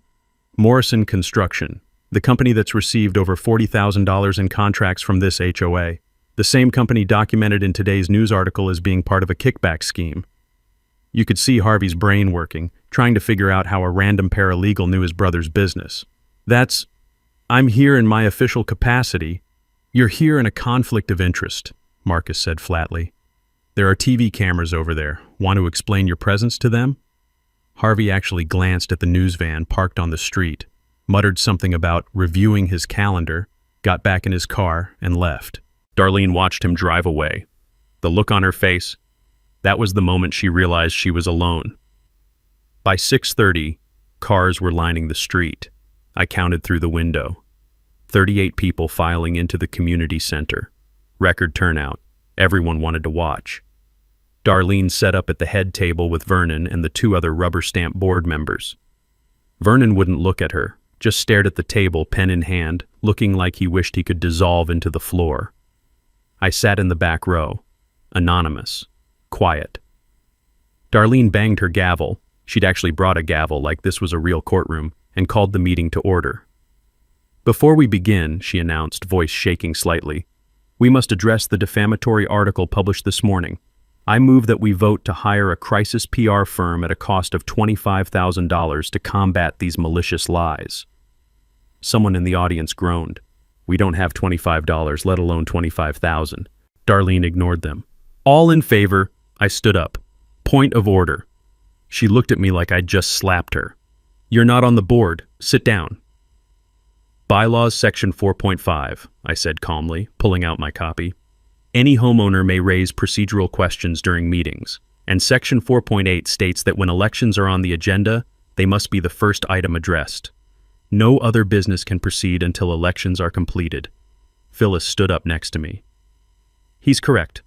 Morrison Construction, the company that's received over $40,000 in contracts from this HOA. The same company documented in today's news article as being part of a kickback scheme. You could see Harvey's brain working, trying to figure out how a random paralegal knew his brother's business. I'm here in my official capacity. You're here in a conflict of interest, Marcus said flatly. There are TV cameras over there. Want to explain your presence to them? Harvey actually glanced at the news van parked on the street, muttered something about reviewing his calendar, got back in his car, and left. Darlene watched him drive away. The look on her face, that was the moment she realized she was alone. By 6:30, cars were lining the street. I counted through the window. 38 people filing into the community center. Record turnout. Everyone wanted to watch. Darlene sat up at the head table with Vernon and the two other rubber stamp board members. Vernon wouldn't look at her, just stared at the table, pen in hand, looking like he wished he could dissolve into the floor. I sat in the back row, anonymous, quiet. Darlene banged her gavel. She'd actually brought a gavel like this was a real courtroom, and called the meeting to order. Before we begin, she announced, voice shaking slightly, we must address the defamatory article published this morning. I move that we vote to hire a crisis PR firm at a cost of $25,000 to combat these malicious lies. Someone in the audience groaned. We don't have $25, let alone $25,000. Darlene ignored them. All in favor, I stood up. Point of order. She looked at me like I'd just slapped her. You're not on the board. Sit down. Bylaws Section 4.5, I said calmly, pulling out my copy. Any homeowner may raise procedural questions during meetings, and Section 4.8 states that when elections are on the agenda, they must be the first item addressed. No other business can proceed until elections are completed. Phyllis stood up next to me. He's correct.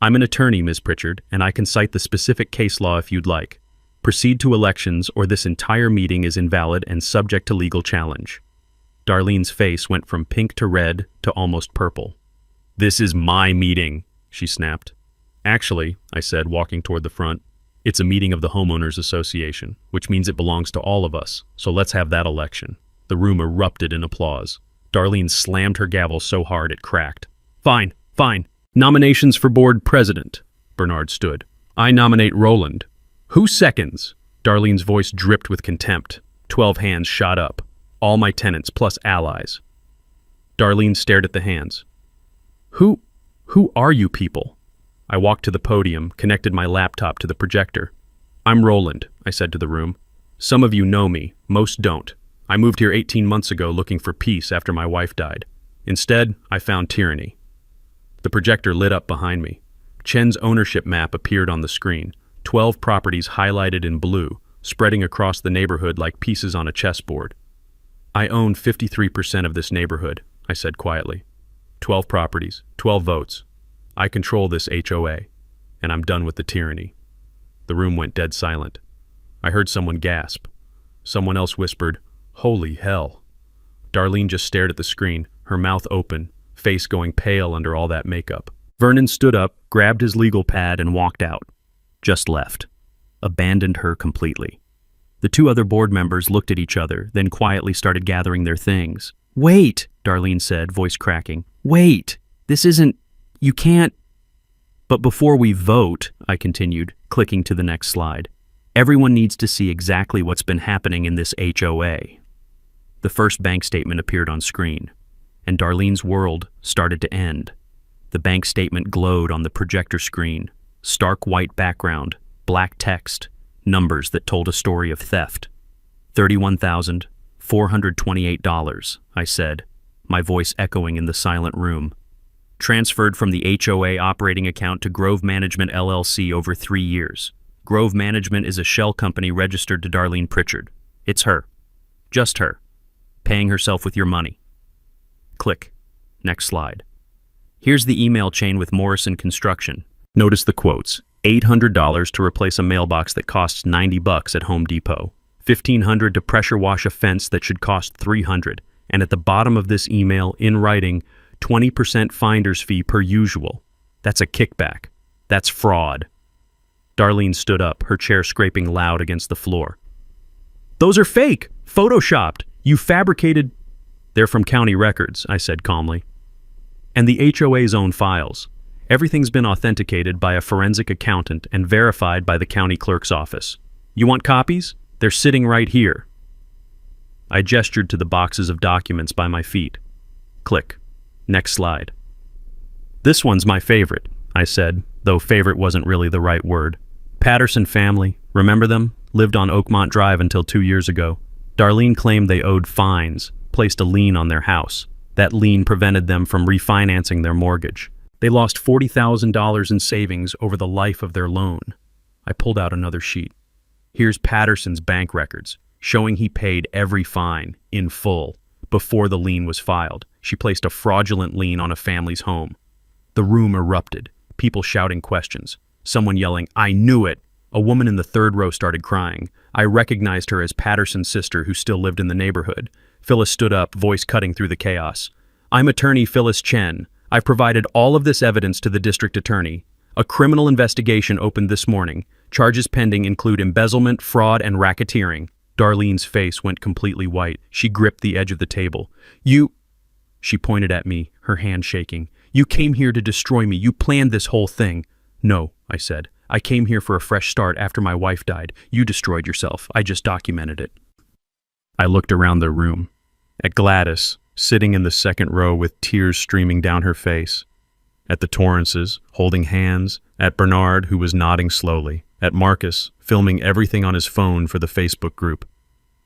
I'm an attorney, Ms. Pritchard, and I can cite the specific case law if you'd like. Proceed to elections or this entire meeting is invalid and subject to legal challenge. Darlene's face went from pink to red to almost purple. This is my meeting, she snapped. Actually, I said, walking toward the front, it's a meeting of the Homeowners Association, which means it belongs to all of us, so let's have that election. The room erupted in applause. Darlene slammed her gavel so hard it cracked. Fine, fine. Nominations for board president. Bernard stood. I nominate Roland. Who seconds? Darlene's voice dripped with contempt. 12 hands shot up. All my tenants plus allies. Darlene stared at the hands. Who are you people? I walked to the podium, connected my laptop to the projector. I'm Roland, I said to the room. Some of you know me, most don't. I moved here 18 months ago looking for peace after my wife died. Instead, I found tyranny. The projector lit up behind me. Chen's ownership map appeared on the screen, 12 properties highlighted in blue, spreading across the neighborhood like pieces on a chessboard. I own 53% of this neighborhood, I said quietly. 12 properties, 12 votes. I control this HOA, and I'm done with the tyranny. The room went dead silent. I heard someone gasp. Someone else whispered, "Holy hell." Darlene just stared at the screen, her mouth open, face going pale under all that makeup. Vernon stood up, grabbed his legal pad, and walked out. Just left. Abandoned her completely. The two other board members looked at each other, then quietly started gathering their things. Wait, Darlene said, voice cracking. Wait, this isn't... You can't... But before we vote, I continued, clicking to the next slide, everyone needs to see exactly what's been happening in this HOA. The first bank statement appeared on screen, and Darlene's world started to end. The bank statement glowed on the projector screen, stark white background, black text, numbers that told a story of theft. $31,428, I said, my voice echoing in the silent room. Transferred from the HOA operating account to Grove Management LLC over 3 years. Grove Management is a shell company registered to Darlene Pritchard. It's her. Just her. Paying herself with your money. Click. Next slide. Here's the email chain with Morrison Construction. Notice the quotes. $800 to replace a mailbox that costs $90 at Home Depot. $1,500 to pressure wash a fence that should cost $300. And at the bottom of this email, in writing, 20% finder's fee per usual. That's a kickback. That's fraud. Darlene stood up, her chair scraping loud against the floor. Those are fake! Photoshopped! You fabricated... They're from county records, I said calmly. And the HOA's own files. Everything's been authenticated by a forensic accountant and verified by the county clerk's office. You want copies? They're sitting right here. I gestured to the boxes of documents by my feet. Click. Next slide. This one's my favorite, I said, though favorite wasn't really the right word. Patterson family, remember them? Lived on Oakmont Drive until 2 years ago. Darlene claimed they owed fines, placed a lien on their house. That lien prevented them from refinancing their mortgage. They lost $40,000 in savings over the life of their loan. I pulled out another sheet. Here's Patterson's bank records, showing he paid every fine, in full, before the lien was filed. She placed a fraudulent lien on a family's home. The room erupted, people shouting questions. Someone yelling, "I knew it!" A woman in the third row started crying. I recognized her as Patterson's sister who still lived in the neighborhood. Phyllis stood up, voice cutting through the chaos. "I'm attorney Phyllis Chen. I've provided all of this evidence to the district attorney. A criminal investigation opened this morning. Charges pending include embezzlement, fraud, and racketeering." Darlene's face went completely white. She gripped the edge of the table. "You..." She pointed at me, her hand shaking. "You came here to destroy me. You planned this whole thing." "No," I said. "I came here for a fresh start after my wife died. You destroyed yourself. I just documented it." I looked around the room. At Gladys, sitting in the second row with tears streaming down her face. At the Torrances, holding hands. At Bernard, who was nodding slowly. At Marcus, filming everything on his phone for the Facebook group.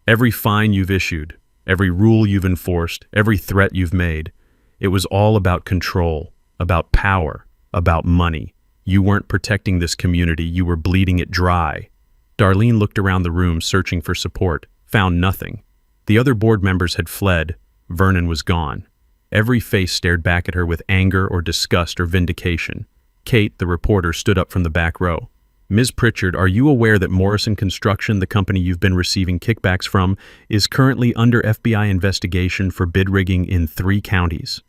Every fine you've issued, every rule you've enforced, every threat you've made, it was all about control, about power, about money. You weren't protecting this community, you were bleeding it dry. Darlene looked around the room searching for support, found nothing. The other board members had fled. Vernon was gone. Every face stared back at her with anger or disgust or vindication. Kate, the reporter, stood up from the back row. "Ms. Pritchard, are you aware that Morrison Construction, the company you've been receiving kickbacks from, is currently under FBI investigation for bid rigging in 3 counties?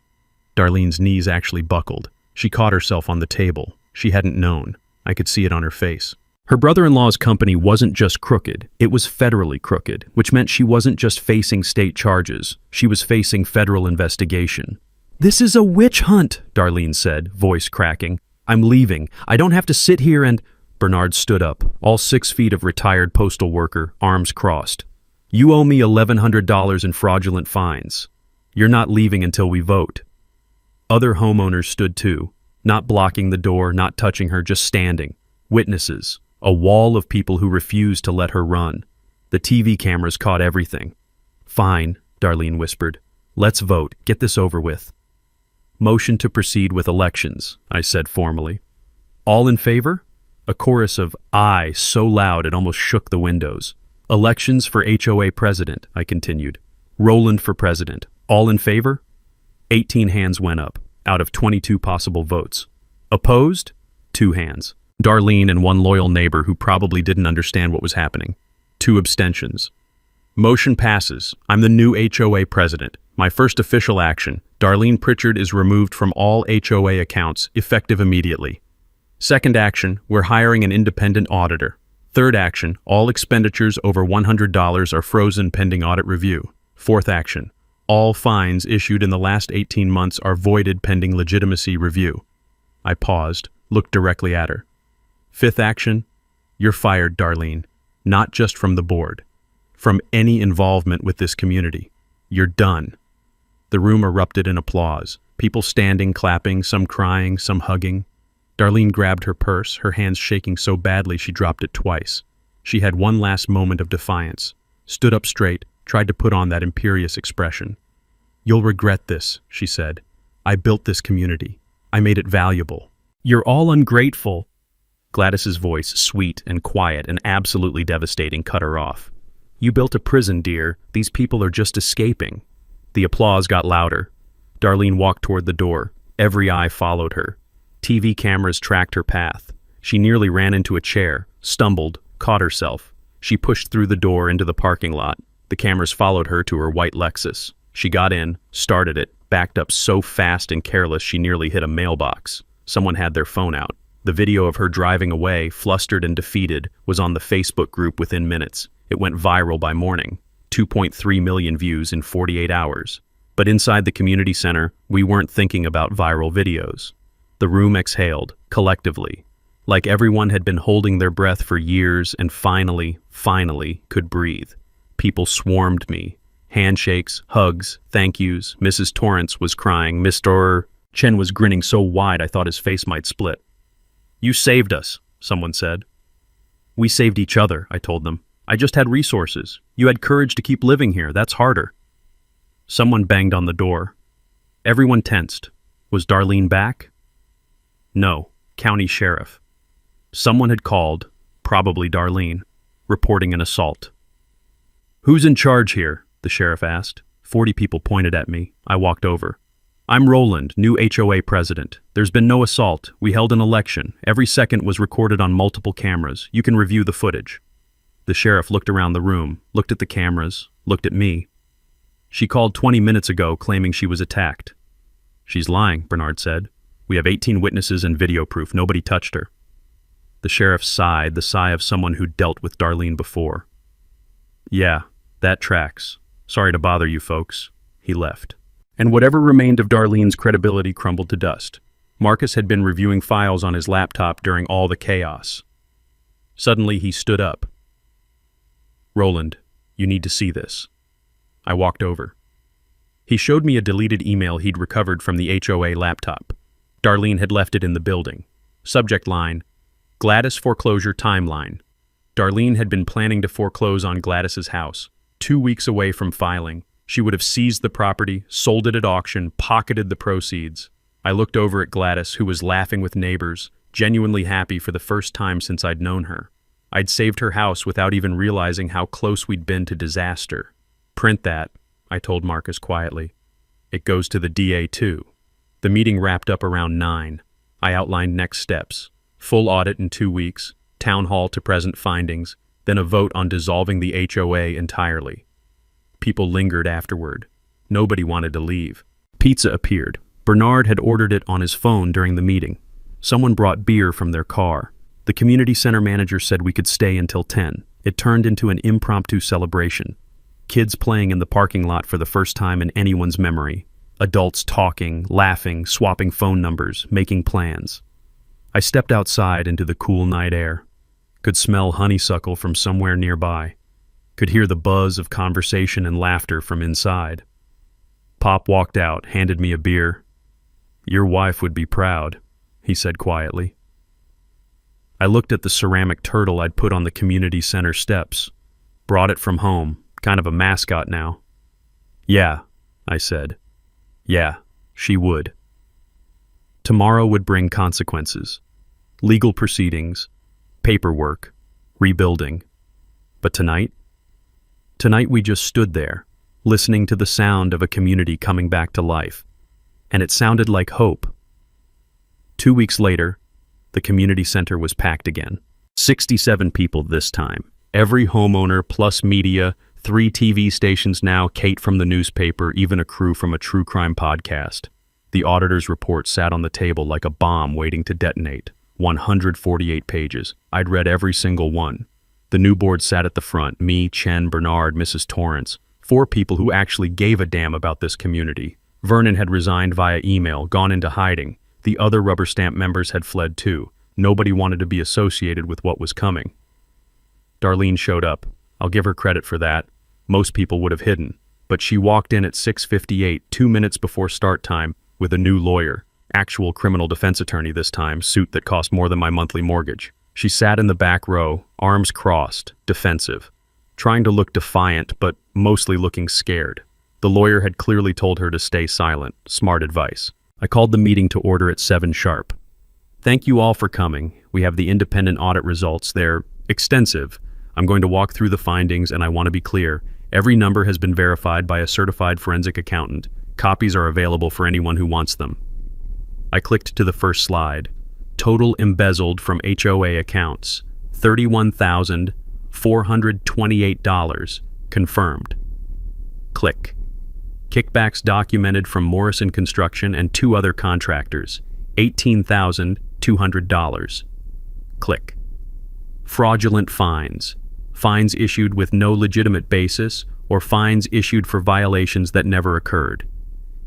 Darlene's knees actually buckled. She caught herself on the table. She hadn't known. I could see it on her face. Her brother-in-law's company wasn't just crooked, it was federally crooked, which meant she wasn't just facing state charges, she was facing federal investigation. "This is a witch hunt," Darlene said, voice cracking. "I'm leaving. I don't have to sit here and..." Bernard stood up, all 6 feet of retired postal worker, arms crossed. "You owe me $1,100 in fraudulent fines. You're not leaving until we vote." Other homeowners stood too, not blocking the door, not touching her, just standing. Witnesses, a wall of people who refused to let her run. The TV cameras caught everything. "Fine," Darlene whispered. "Let's vote. Get this over with." "Motion to proceed with elections," I said formally. "All in favor?" A chorus of "aye" so loud it almost shook the windows. "Elections for HOA president," I continued. "Roland for president. All in favor?" 18 hands went up, out of 22 possible votes. Opposed? 2 hands. Darlene and one loyal neighbor who probably didn't understand what was happening. 2 abstentions. Motion passes. I'm the new HOA president. My first official action. Darlene Pritchard is removed from all HOA accounts, effective immediately. Second action, we're hiring an independent auditor. Third action, all expenditures over $100 are frozen pending audit review. Fourth action, all fines issued in the last 18 months are voided pending legitimacy review. I paused, looked directly at her. Fifth action, you're fired, Darlene. Not just from the board. From any involvement with this community. You're done. The room erupted in applause. People standing, clapping, some crying, some hugging. Darlene grabbed her purse, her hands shaking so badly she dropped it twice. She had one last moment of defiance, stood up straight, tried to put on that imperious expression. You'll regret this, she said. I built this community. I made it valuable. You're all ungrateful. Gladys's voice, sweet and quiet and absolutely devastating, cut her off. You built a prison, dear. These people are just escaping. The applause got louder. Darlene walked toward the door. Every eye followed her. TV cameras tracked her path. She nearly ran into a chair, stumbled, caught herself. She pushed through the door into the parking lot. The cameras followed her to her white Lexus. She got in, started it, backed up so fast and careless she nearly hit a mailbox. Someone had their phone out. The video of her driving away, flustered and defeated, was on the Facebook group within minutes. It went viral by morning. 2.3 million views in 48 hours. But inside the community center, we weren't thinking about viral videos. The room exhaled, collectively, like everyone had been holding their breath for years and finally could breathe. People swarmed me, Handshakes, hugs, thank yous. Mrs. Torrance was crying. Mr. Chen was grinning so wide I thought his face might split. "You saved us," someone said. "We saved each other," I told them. "I just had resources. You had courage to keep living here. That's harder." Someone banged on the door. Everyone tensed. Was Darlene back? No, county sheriff. Someone had called, probably Darlene, reporting an assault. "Who's in charge here?" the sheriff asked. 40 people pointed at me. I walked over. "I'm Roland, new HOA president. There's been no assault. We held an election. Every second was recorded on multiple cameras. You can review the footage." The sheriff looked around the room, looked at the cameras, looked at me. "She called 20 minutes ago claiming she was attacked." "She's lying," Bernard said. "We have 18 witnesses and video proof. Nobody touched her." The sheriff sighed, the sigh of someone who dealt with Darlene before. "Yeah, that tracks. Sorry to bother you folks." He left. And whatever remained of Darlene's credibility crumbled to dust. Marcus had been reviewing files on his laptop during all the chaos. Suddenly he stood up. "Roland, you need to see this." I walked over. He showed me a deleted email he'd recovered from the HOA laptop. Darlene had left it in the building. Subject line, Gladys foreclosure timeline. Darlene had been planning to foreclose on Gladys's house. 2 weeks away from filing, she would have seized the property, sold it at auction, pocketed the proceeds. I looked over at Gladys, who was laughing with neighbors, genuinely happy for the first time since I'd known her. I'd saved her house without even realizing how close we'd been to disaster. "Print that," I told Marcus quietly. "It goes to the DA too." The meeting wrapped up around 9. I outlined next steps. Full audit in 2 weeks, town hall to present findings, then a vote on dissolving the HOA entirely. People lingered afterward. Nobody wanted to leave. Pizza appeared. Bernard had ordered it on his phone during the meeting. Someone brought beer from their car. The community center manager said we could stay until 10. It turned into an impromptu celebration. Kids playing in the parking lot for the first time in anyone's memory. Adults talking, laughing, swapping phone numbers, making plans. I stepped outside into the cool night air. Could smell honeysuckle from somewhere nearby. Could hear the buzz of conversation and laughter from inside. Pop walked out, handed me a beer. "Your wife would be proud," he said quietly. I looked at the ceramic turtle I'd put on the community center steps. Brought it from home, kind of a mascot now. "Yeah," I said. Yeah, she would. Tomorrow would bring consequences. Legal proceedings, paperwork, rebuilding. But tonight? Tonight we just stood there, listening to the sound of a community coming back to life. And it sounded like hope. 2 weeks later, the community center was packed again. 67 people this time. Every homeowner plus media, 3 TV stations now, Kate from the newspaper, even a crew from a true crime podcast. The auditor's report sat on the table like a bomb waiting to detonate. 148 pages. I'd read every single one. The new board sat at the front, me, Chen, Bernard, Mrs. Torrance, 4 people who actually gave a damn about this community. Vernon had resigned via email, gone into hiding. The other rubber stamp members had fled too. Nobody wanted to be associated with what was coming. Darlene showed up. I'll give her credit for that. Most people would have hidden. But she walked in at 6:58, 2 minutes before start time, with a new lawyer. Actual criminal defense attorney this time, suit that cost more than my monthly mortgage. She sat in the back row, arms crossed, defensive, trying to look defiant, but mostly looking scared. The lawyer had clearly told her to stay silent. Smart advice. I called the meeting to order at 7 sharp. "Thank you all for coming. We have the independent audit results. They're extensive. I'm going to walk through the findings, and I want to be clear. Every number has been verified by a certified forensic accountant. Copies are available for anyone who wants them." I clicked to the first slide. Total embezzled from HOA accounts, $31,428, confirmed. Click. Kickbacks documented from Morrison Construction and 2 other contractors, $18,200. Click. Fraudulent fines. Fines issued with no legitimate basis or fines issued for violations that never occurred.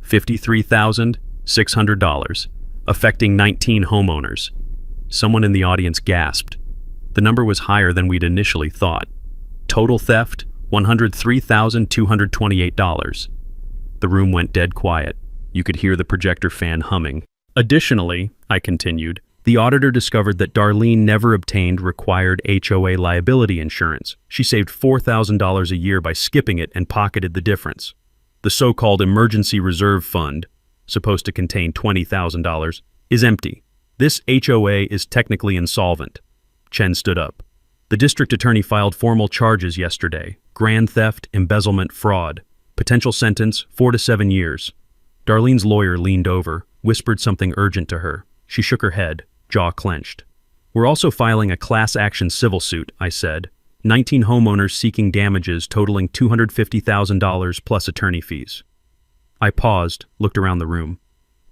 $53,600, affecting 19 homeowners. Someone in the audience gasped. The number was higher than we'd initially thought. Total theft, $103,228. The room went dead quiet. You could hear the projector fan humming. Additionally, I continued, the auditor discovered that Darlene never obtained required HOA liability insurance. She saved $4,000 a year by skipping it and pocketed the difference. The so-called emergency reserve fund, supposed to contain $20,000, is empty. This HOA is technically insolvent. Chen stood up. The district attorney filed formal charges yesterday. Grand theft, embezzlement, fraud. Potential sentence, 4 to 7 years. Darlene's lawyer leaned over, whispered something urgent to her. She shook her head, jaw clenched. We're also filing a class action civil suit, I said. 19 homeowners seeking damages totaling $250,000 plus attorney fees. I paused, looked around the room.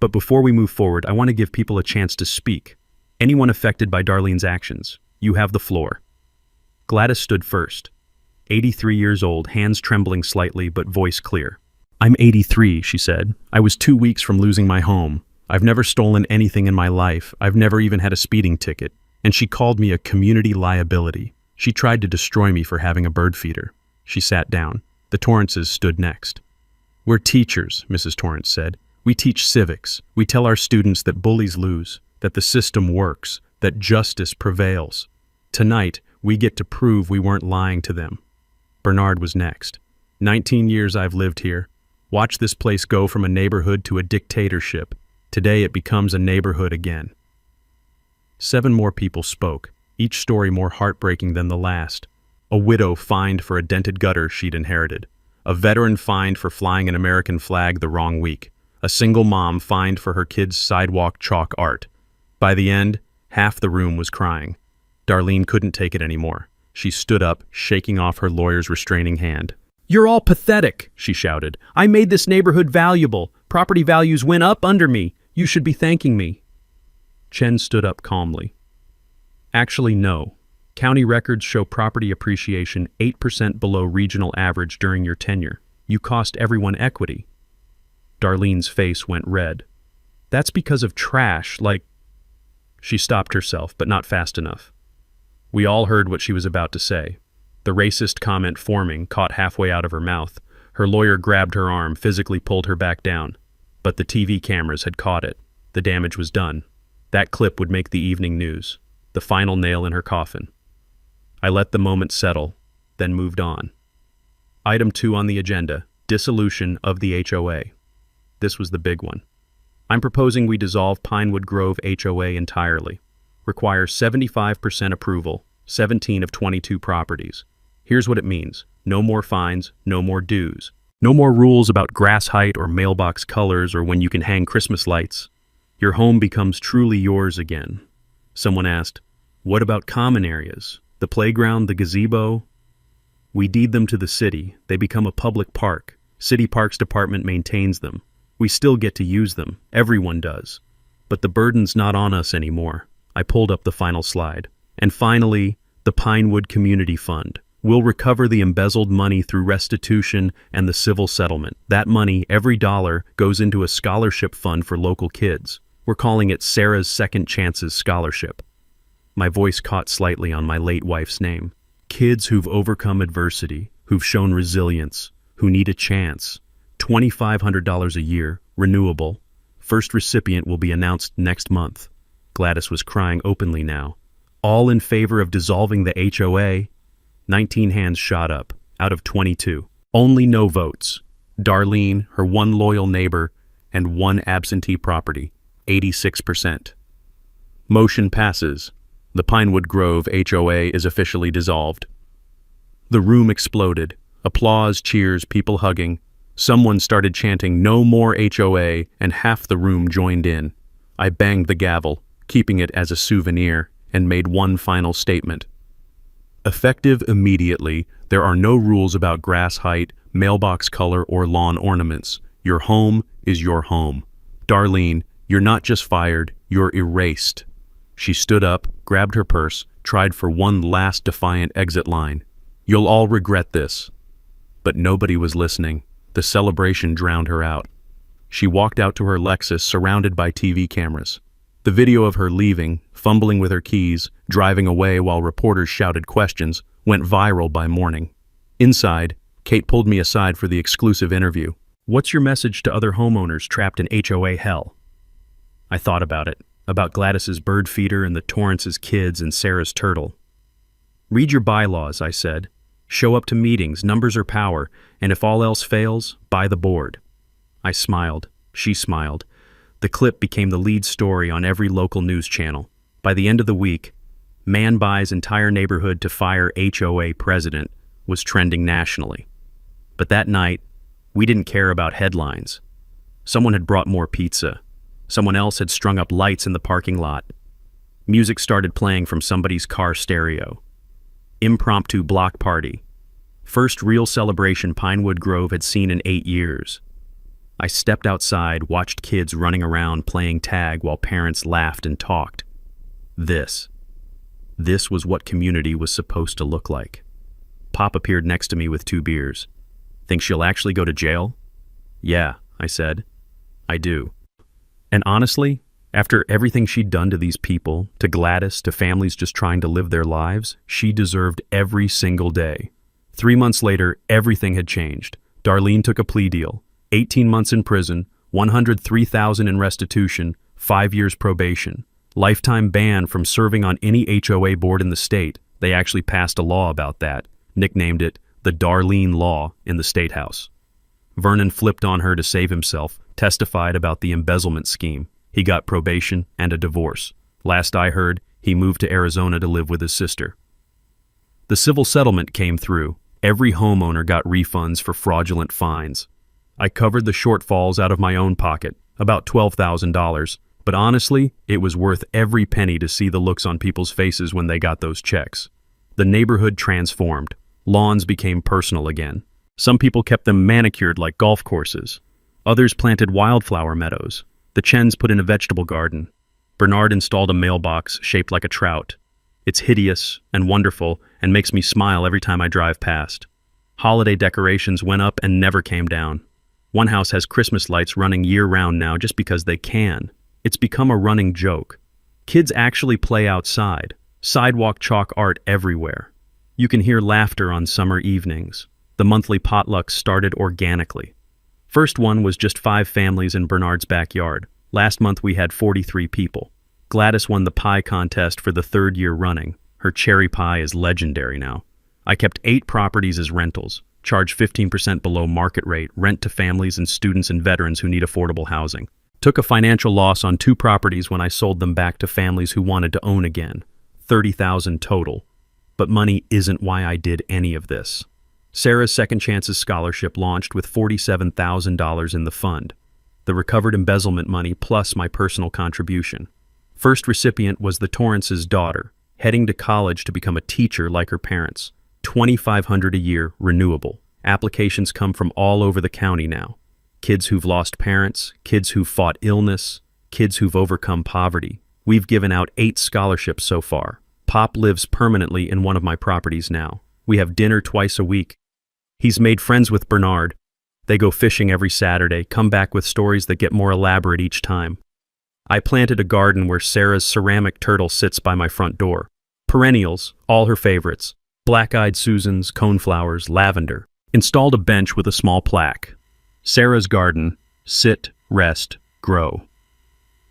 But before we move forward, I want to give people a chance to speak. Anyone affected by Darlene's actions, you have the floor. Gladys stood first. 83 years old, hands trembling slightly but voice clear. I'm 83, she said. I was 2 weeks from losing my home. I've never stolen anything in my life. I've never even had a speeding ticket. And she called me a community liability. She tried to destroy me for having a bird feeder. She sat down. The Torrances stood next. We're teachers, Mrs. Torrance said. We teach civics. We tell our students that bullies lose, that the system works, that justice prevails. Tonight, we get to prove we weren't lying to them. Bernard was next. 19 years I've lived here. Watch this place go from a neighborhood to a dictatorship. Today it becomes a neighborhood again. 7 more people spoke, each story more heartbreaking than the last. A widow fined for a dented gutter she'd inherited. A veteran fined for flying an American flag the wrong week. A single mom fined for her kid's sidewalk chalk art. By the end, half the room was crying. Darlene couldn't take it anymore. She stood up, shaking off her lawyer's restraining hand. You're all pathetic, she shouted. I made this neighborhood valuable. Property values went up under me. You should be thanking me. Chen stood up calmly. Actually, no. County records show property appreciation 8% below regional average during your tenure. You cost everyone equity. Darlene's face went red. That's because of trash, like... She stopped herself, but not fast enough. We all heard what she was about to say. The racist comment forming, caught halfway out of her mouth. Her lawyer grabbed her arm, physically pulled her back down. But the TV cameras had caught it. The damage was done. That clip would make the evening news. The final nail in her coffin. I let the moment settle, then moved on. Item 2 on the agenda, dissolution of the HOA. This was the big one. I'm proposing we dissolve Pinewood Grove HOA entirely. Requires 75% approval, 17 of 22 properties. Here's what it means. No more fines, no more dues. No more rules about grass height or mailbox colors or when you can hang Christmas lights. Your home becomes truly yours again. Someone asked, what about common areas? The playground, the gazebo? We deed them to the city. They become a public park. City Parks Department maintains them. We still get to use them. Everyone does. But the burden's not on us anymore. I pulled up the final slide. And finally, the Pinewood Community Fund. We'll recover the embezzled money through restitution and the civil settlement. That money, every dollar, goes into a scholarship fund for local kids. We're calling it Sarah's Second Chances Scholarship. My voice caught slightly on my late wife's name. Kids who've overcome adversity, who've shown resilience, who need a chance. $2,500 a year, renewable. First recipient will be announced next month. Gladys was crying openly now. All in favor of dissolving the HOA? 19 hands shot up, out of 22. Only no votes. Darlene, her one loyal neighbor, and one absentee property, 86%. Motion passes. The Pinewood Grove HOA is officially dissolved. The room exploded. Applause, cheers, people hugging. Someone started chanting, "No more HOA," and half the room joined in. I banged the gavel, keeping it as a souvenir, and made one final statement. Effective immediately, there are no rules about grass height, mailbox color, or lawn ornaments. Your home is your home. Darlene, you're not just fired, you're erased. She stood up, grabbed her purse, tried for one last defiant exit line. You'll all regret this. But nobody was listening. The celebration drowned her out. She walked out to her Lexus surrounded by TV cameras. The video of her leaving, fumbling with her keys, driving away while reporters shouted questions, went viral by morning. Inside, Kate pulled me aside for the exclusive interview. "What's your message to other homeowners trapped in HOA hell?" I thought about Gladys's bird feeder and the Torrance's kids and Sarah's turtle. "Read your bylaws," I said. "Show up to meetings, numbers are power, and if all else fails, buy the board." I smiled. She smiled. The clip became the lead story on every local news channel. By the end of the week, "Man buys entire neighborhood to fire HOA president" was trending nationally. But that night, we didn't care about headlines. Someone had brought more pizza. Someone else had strung up lights in the parking lot. Music started playing from somebody's car stereo. Impromptu block party. First real celebration Pinewood Grove had seen in 8 years. I stepped outside, watched kids running around playing tag while parents laughed and talked. This was what community was supposed to look like. Pop appeared next to me with 2 beers. "Think she'll actually go to jail?" "Yeah," I said. "I do." And honestly, after everything she'd done to these people, to Gladys, to families just trying to live their lives, she deserved every single day. 3 months later, everything had changed. Darlene took a plea deal. 18 months in prison, $103,000 in restitution, 5 years probation. Lifetime ban from serving on any HOA board in the state. They actually passed a law about that, nicknamed it the Darlene Law in the State House. Vernon flipped on her to save himself, testified about the embezzlement scheme. He got probation and a divorce. Last I heard, he moved to Arizona to live with his sister. The civil settlement came through. Every homeowner got refunds for fraudulent fines. I covered the shortfalls out of my own pocket, about $12,000, but honestly, it was worth every penny to see the looks on people's faces when they got those checks. The neighborhood transformed. Lawns became personal again. Some people kept them manicured like golf courses. Others planted wildflower meadows. The Chens put in a vegetable garden. Bernard installed a mailbox shaped like a trout. It's hideous and wonderful and makes me smile every time I drive past. Holiday decorations went up and never came down. One house has Christmas lights running year-round now just because they can. It's become a running joke. Kids actually play outside. Sidewalk chalk art everywhere. You can hear laughter on summer evenings. The monthly potlucks started organically. First one was just 5 families in Bernard's backyard. Last month we had 43 people. Gladys won the pie contest for the 3rd year running. Her cherry pie is legendary now. I kept 8 properties as rentals, charged 15% below market rate, rent to families and students and veterans who need affordable housing. Took a financial loss on 2 properties when I sold them back to families who wanted to own again. $30,000 total. But money isn't why I did any of this. Sarah's Second Chances Scholarship launched with $47,000 in the fund. The recovered embezzlement money plus my personal contribution. First recipient was the Torrance's daughter, heading to college to become a teacher like her parents. $2,500 a year, renewable. Applications come from all over the county now. Kids who've lost parents, kids who've fought illness, kids who've overcome poverty. We've given out 8 scholarships so far. Pop lives permanently in one of my properties now. We have dinner twice a week. He's made friends with Bernard. They go fishing every Saturday, come back with stories that get more elaborate each time. I planted a garden where Sarah's ceramic turtle sits by my front door. Perennials, all her favorites. Black-eyed Susans, coneflowers, lavender. Installed a bench with a small plaque. Sarah's garden, sit, rest, grow.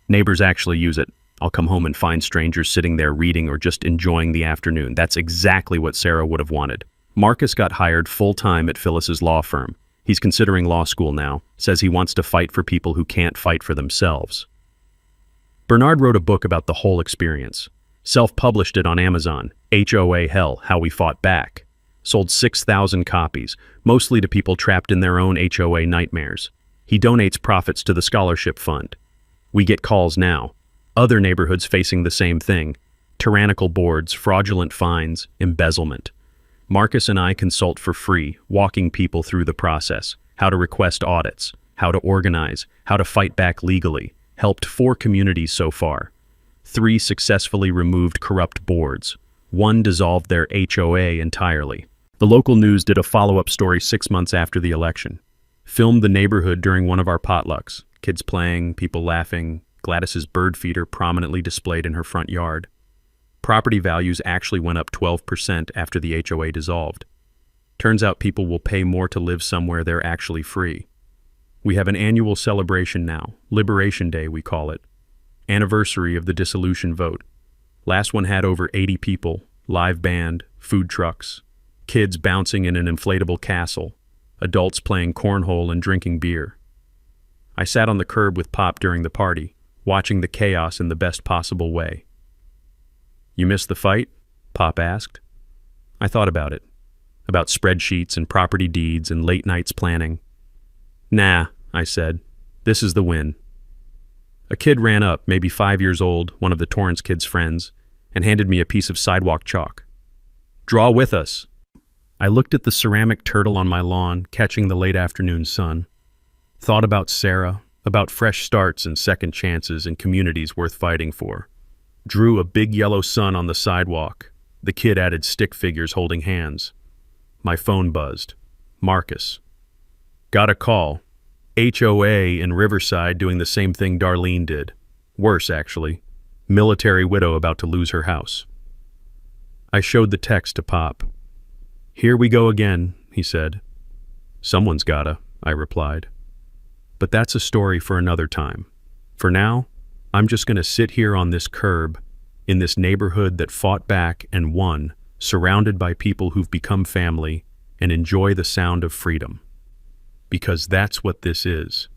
Neighbors actually use it. I'll come home and find strangers sitting there reading or just enjoying the afternoon. That's exactly what Sarah would have wanted. Marcus got hired full-time at Phyllis's law firm. He's considering law school now, says he wants to fight for people who can't fight for themselves. Bernard wrote a book about the whole experience. Self-published it on Amazon, HOA Hell, How We Fought Back. Sold 6,000 copies, mostly to people trapped in their own HOA nightmares. He donates profits to the scholarship fund. We get calls now. Other neighborhoods facing the same thing. Tyrannical boards, fraudulent fines, embezzlement. Marcus and I consult for free, walking people through the process, how to request audits, how to organize, how to fight back legally. Helped 4 communities so far. 3 successfully removed corrupt boards. 1 dissolved their HOA entirely. The local news did a follow-up story 6 months after the election. Filmed the neighborhood during one of our potlucks. Kids playing, people laughing, Gladys's bird feeder prominently displayed in her front yard. Property values actually went up 12% after the HOA dissolved. Turns out people will pay more to live somewhere they're actually free. We have an annual celebration now, Liberation Day we call it. Anniversary of the dissolution vote. Last one had over 80 people, live band, food trucks, kids bouncing in an inflatable castle, adults playing cornhole and drinking beer. I sat on the curb with Pop during the party, watching the chaos in the best possible way. "You missed the fight?" Pop asked. I thought about it. About spreadsheets and property deeds and late nights planning. "Nah," I said. "This is the win." A kid ran up, maybe 5 years old, one of the Torrance kids' friends, and handed me a piece of sidewalk chalk. "Draw with us." I looked at the ceramic turtle on my lawn, catching the late afternoon sun. Thought about Sarah, about fresh starts and second chances and communities worth fighting for. Drew a big yellow sun on the sidewalk. The kid added stick figures holding hands. My phone buzzed. Marcus. Got a call. HOA in Riverside doing the same thing Darlene did. Worse, actually. Military widow about to lose her house. I showed the text to Pop. "Here we go again," he said. "Someone's gotta," I replied. But that's a story for another time. For now, I'm just going to sit here on this curb, in this neighborhood that fought back and won, surrounded by people who've become family, and enjoy the sound of freedom. Because that's what this is.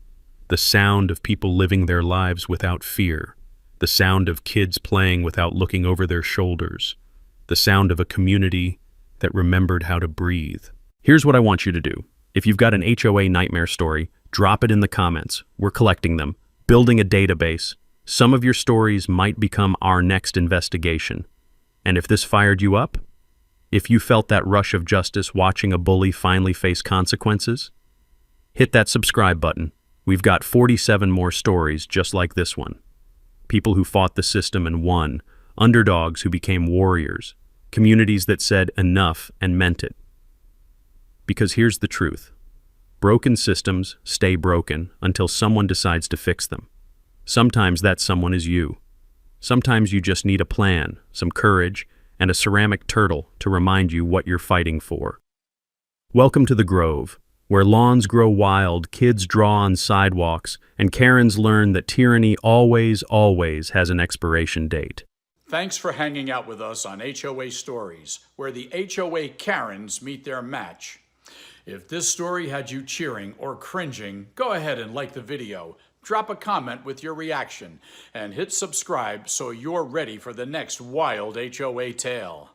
The sound of people living their lives without fear. The sound of kids playing without looking over their shoulders. The sound of a community that remembered how to breathe. Here's what I want you to do. If you've got an HOA nightmare story, drop it in the comments. We're collecting them, building a database. Some of your stories might become our next investigation. And if this fired you up, if you felt that rush of justice watching a bully finally face consequences, hit that subscribe button. We've got 47 more stories just like this one. People who fought the system and won, underdogs who became warriors, communities that said enough and meant it. Because here's the truth. Broken systems stay broken until someone decides to fix them. Sometimes that someone is you. Sometimes you just need a plan, some courage, and a ceramic turtle to remind you what you're fighting for. Welcome to the Grove, where lawns grow wild, kids draw on sidewalks, and Karens learn that tyranny always has an expiration date. Thanks for hanging out with us on HOA Stories, where the HOA Karens meet their match. If this story had you cheering or cringing, go ahead and like the video, drop a comment with your reaction, and hit subscribe so you're ready for the next wild HOA tale.